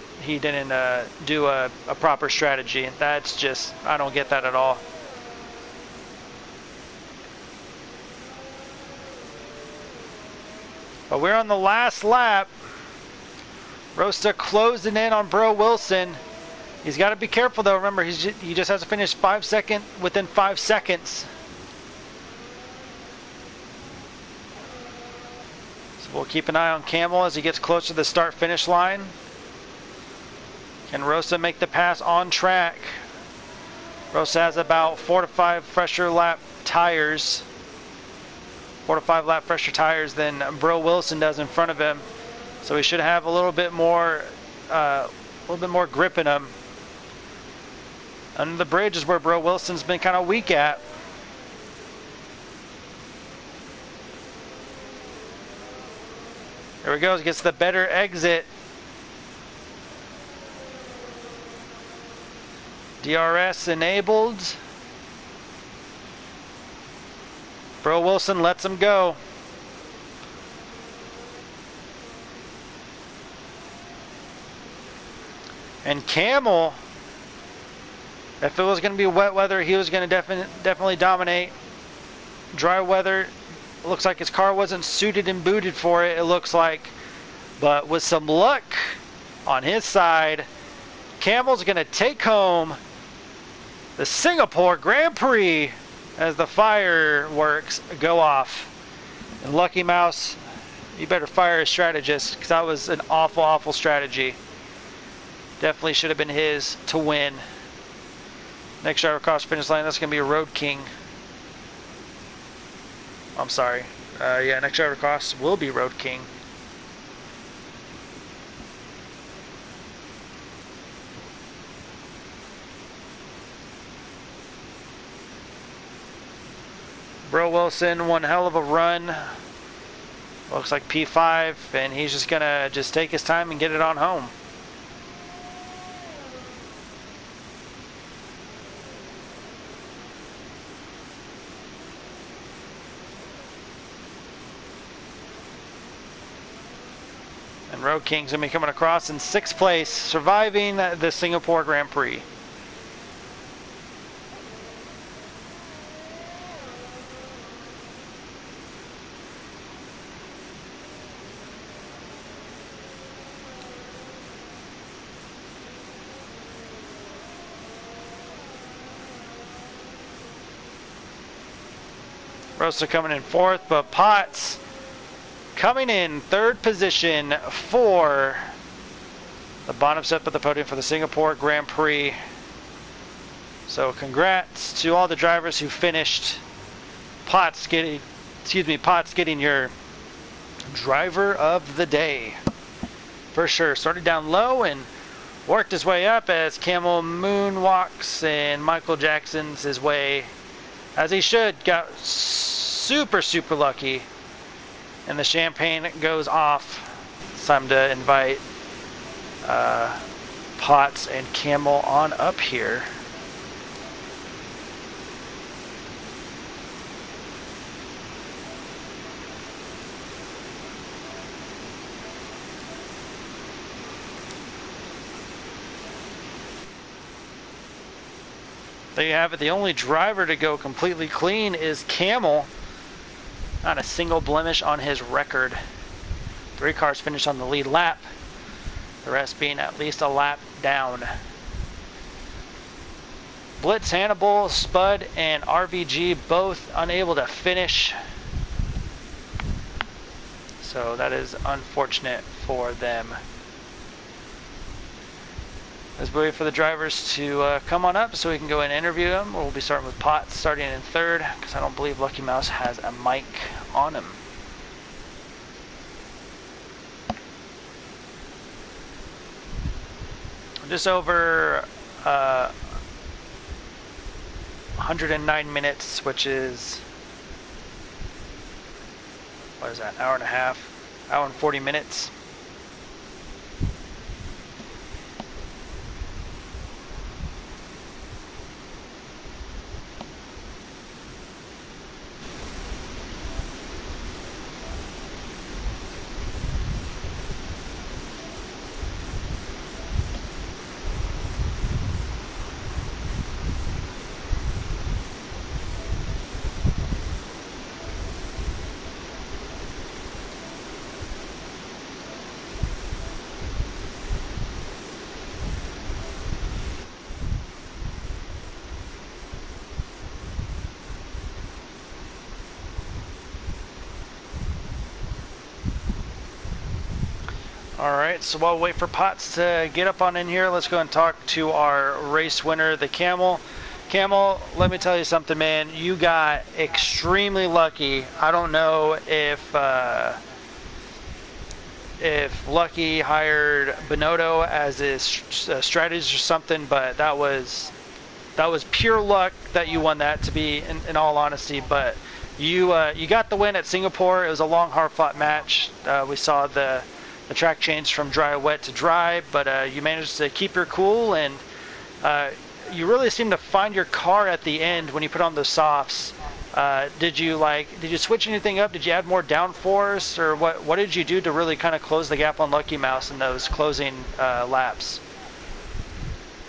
do a proper strategy. That's just, I don't get that at all. But we're on the last lap. Rosta closing in on Bro Wilson. He's got to be careful though. Remember, he just has to finish within 5 seconds. We'll keep an eye on Camel as he gets closer to the start-finish line. Can Rosa make the pass on track? Rosa has about 4 to 5 fresher lap tires. 4 to 5 lap fresher tires than Bro Wilson does in front of him. So he should have a little bit more grip in him. Under the bridge is where Bro Wilson's been kind of weak at. There he goes, gets the better exit. DRS enabled. Bro Wilson lets him go. And Camel, if it was going to be wet weather, he was going to definitely dominate. Dry weather, looks like his car wasn't suited and booted for it, it looks like. But with some luck on his side, Camel's going to take home the Singapore Grand Prix as the fireworks go off. And Lucky Mouse, you better fire a strategist, because that was an awful, awful strategy. Definitely should have been his to win. Next driver across the finish line, that's going to be a Road King. I'm sorry. Yeah, next driver across will be Road King. Bro Wilson, one hell of a run. Looks like P5, and he's just gonna take his time and get it on home. And Road King's gonna be coming across in 6th place, surviving the Singapore Grand Prix. Rosa coming in 4th, but Potts coming in 3rd position for the bottom step of the podium for the Singapore Grand Prix. So congrats to all the drivers who finished. Potts getting your driver of the day for sure. Started down low and worked his way up as Camel moonwalks, and Michael Jackson's his way, as he should. Got super lucky, and the champagne goes off. It's time to invite Potts and Camel on up here. There you have it. The only driver to go completely clean is Camel. Not a single blemish on his record. 3 cars finished on the lead lap. The rest being at least a lap down. Blitz, Hannibal, Spud, and RVG both unable to finish. So that is unfortunate for them. Let's wait for the drivers to come on up so we can go and interview them. We'll be starting with Potts starting in 3rd, because I don't believe Lucky Mouse has a mic on him. just over 109 minutes, which is, what is that, hour and a half, hour and 40 minutes. Alright, so while we wait for Potts to get up on in here, let's go and talk to our race winner, the Camel. Camel, let me tell you something, man. You got extremely lucky. I don't know if Lucky hired Bonotto as his strategist or something, but that was pure luck that you won that, to be in all honesty. But you got the win at Singapore. It was a long, hard-fought match. We saw the track change from dry wet to dry, but you managed to keep your cool, and you really seemed to find your car at the end when you put on those softs. Did you switch anything up? Did you add more downforce, or what did you do to really kind of close the gap on Lucky Mouse in those closing laps?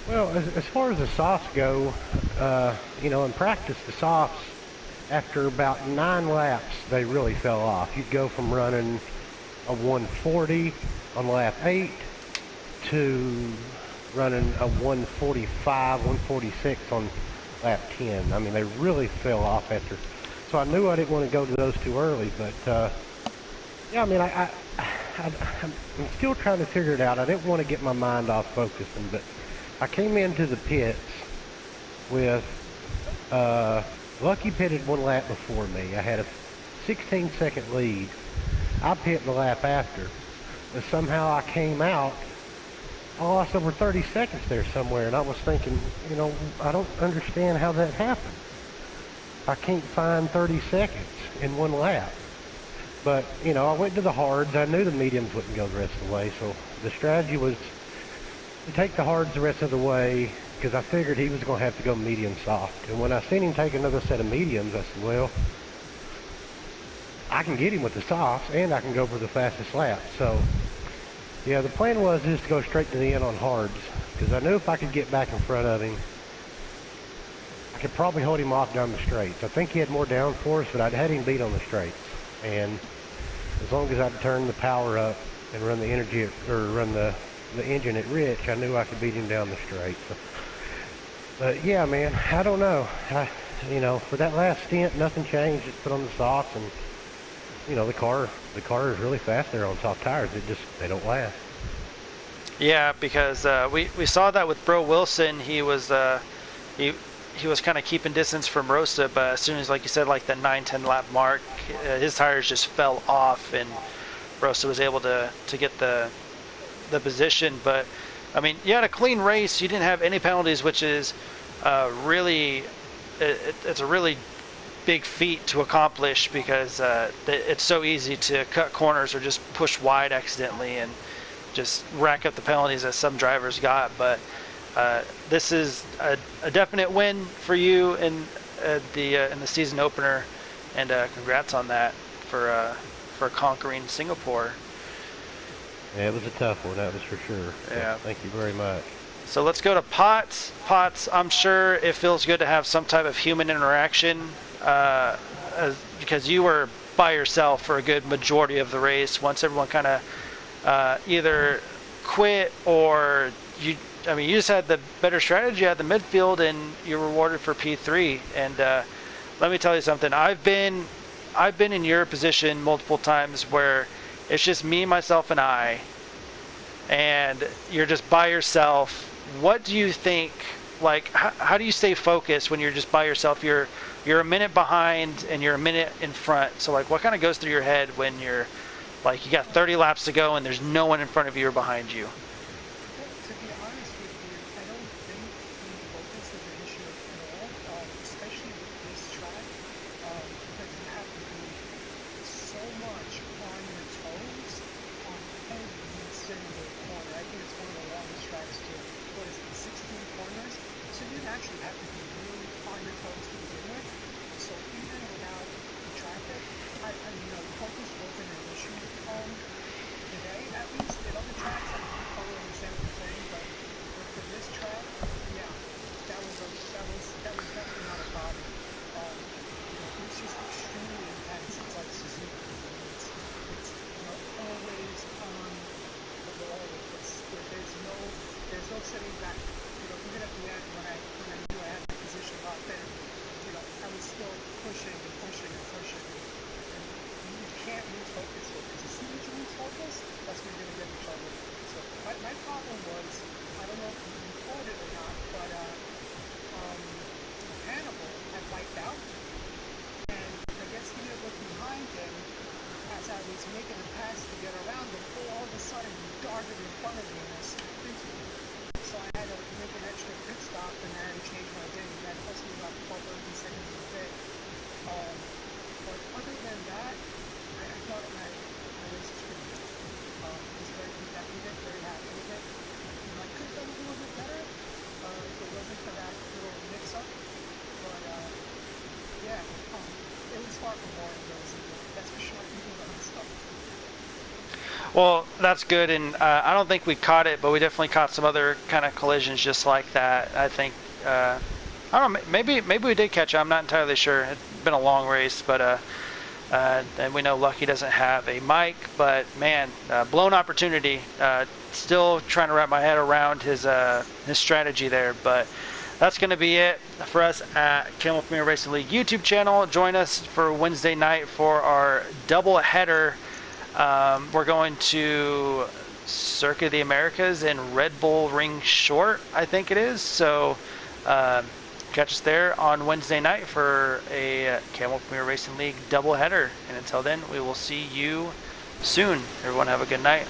Well, as far as the softs go, in practice, the softs, after about 9 laps, they really fell off. You'd go from running a 140 on lap 8 to running a 145, 146 on lap 10. I mean, they really fell off after. So I knew I didn't want to go to those too early, but yeah, I mean, I'm still trying to figure it out. I didn't want to get my mind off focusing, but I came into the pits with Lucky pitted 1 lap before me. I had a 16-second lead. I pit the lap after, but somehow I came out. I lost over 30 seconds there somewhere, and I was thinking, I don't understand how that happened. I can't find 30 seconds in 1 lap. But, I went to the hards. I knew the mediums wouldn't go the rest of the way, so the strategy was to take the hards the rest of the way, because I figured he was going to have to go medium soft. And when I seen him take another set of mediums, I said, well, I can get him with the softs, and I can go for the fastest lap. So, yeah, the plan was just to go straight to the end on hards, because I knew if I could get back in front of him, I could probably hold him off down the straights. I think he had more downforce, but I'd had him beat on the straights. And as long as I'd turn the power up and run the energy, or run the engine at rich, I knew I could beat him down the straight. So, but yeah, man, I don't know. For that last stint, nothing changed. Just put on the softs, and the car is really fast there on soft tires. They don't last. Yeah, because we saw that with Bro Wilson. He was kind of keeping distance from Rosa, but as soon as, like you said, like the 9-10 lap mark, his tires just fell off, and Rosa was able to get the position. But I mean, you had a clean race. You didn't have any penalties, which is really it's a really big feat to accomplish, because it's so easy to cut corners or just push wide accidentally and just rack up the penalties that some drivers got. But this is a definite win for you in the season opener, and congrats on that for conquering Singapore. Yeah, it was a tough one, that was for sure. So yeah. Thank you very much. So let's go to Potts. Potts, I'm sure it feels good to have some type of human interaction, because you were by yourself for a good majority of the race. Once everyone kind of either quit, or you just had the better strategy at the midfield, and you're rewarded for P3. And let me tell you something. I've been in your position multiple times where it's just me, myself, and I, and you're just by yourself. What do you think? Like, how do you stay focused when you're just by yourself? You're a minute behind and you're a minute in front. So, like, what kind of goes through your head when you're like, you got 30 laps to go and there's no one in front of you or behind you? To be honest with actually have to be really on your toes to begin with. So even without the traffic, focus wasn't an issue today, at least. At other tracks, I totally understand what you're saying, but for this track, yeah, that was definitely not a problem. It's just extremely intense. It's like Suzuki. It's always on the roll. There's no sitting back. Even at the end when I knew I had the position locked in, I was still pushing and pushing and pushing. And you can't lose focus here, because as soon as you lose focus, that's when you're gonna get in trouble. So my problem was, I don't know if you recorded or not, but Hannibal had wiped out, and I guess he didn't look behind him as I was making a pass to get around him. All of a sudden, he darted in front of me and I sprinted into him. So I had to make an extra pit stop, and I had to change my day. That cost me about 12, 13 seconds of the day. But other than that, I thought my race was pretty good. I was very content with it, very happy with it. I could have done a little bit better if it wasn't for that little mix-up. But yeah, it was far from boring racing. That's for sure. Even though it's stuff. Well, that's good, and I don't think we caught it, but we definitely caught some other kind of collisions just like that. I think, I don't know, maybe we did catch it. I'm not entirely sure. It's been a long race, but and we know Lucky doesn't have a mic, but man, blown opportunity. Still trying to wrap my head around his strategy there, but that's going to be it for us at Camel Premier Racing League YouTube channel. Join us for Wednesday night for our double header. We're going to Circuit of the Americas in Red Bull Ring Short, I think it is. So catch us there on Wednesday night for a Camel Premier Racing League doubleheader. And until then, we will see you soon. Everyone have a good night.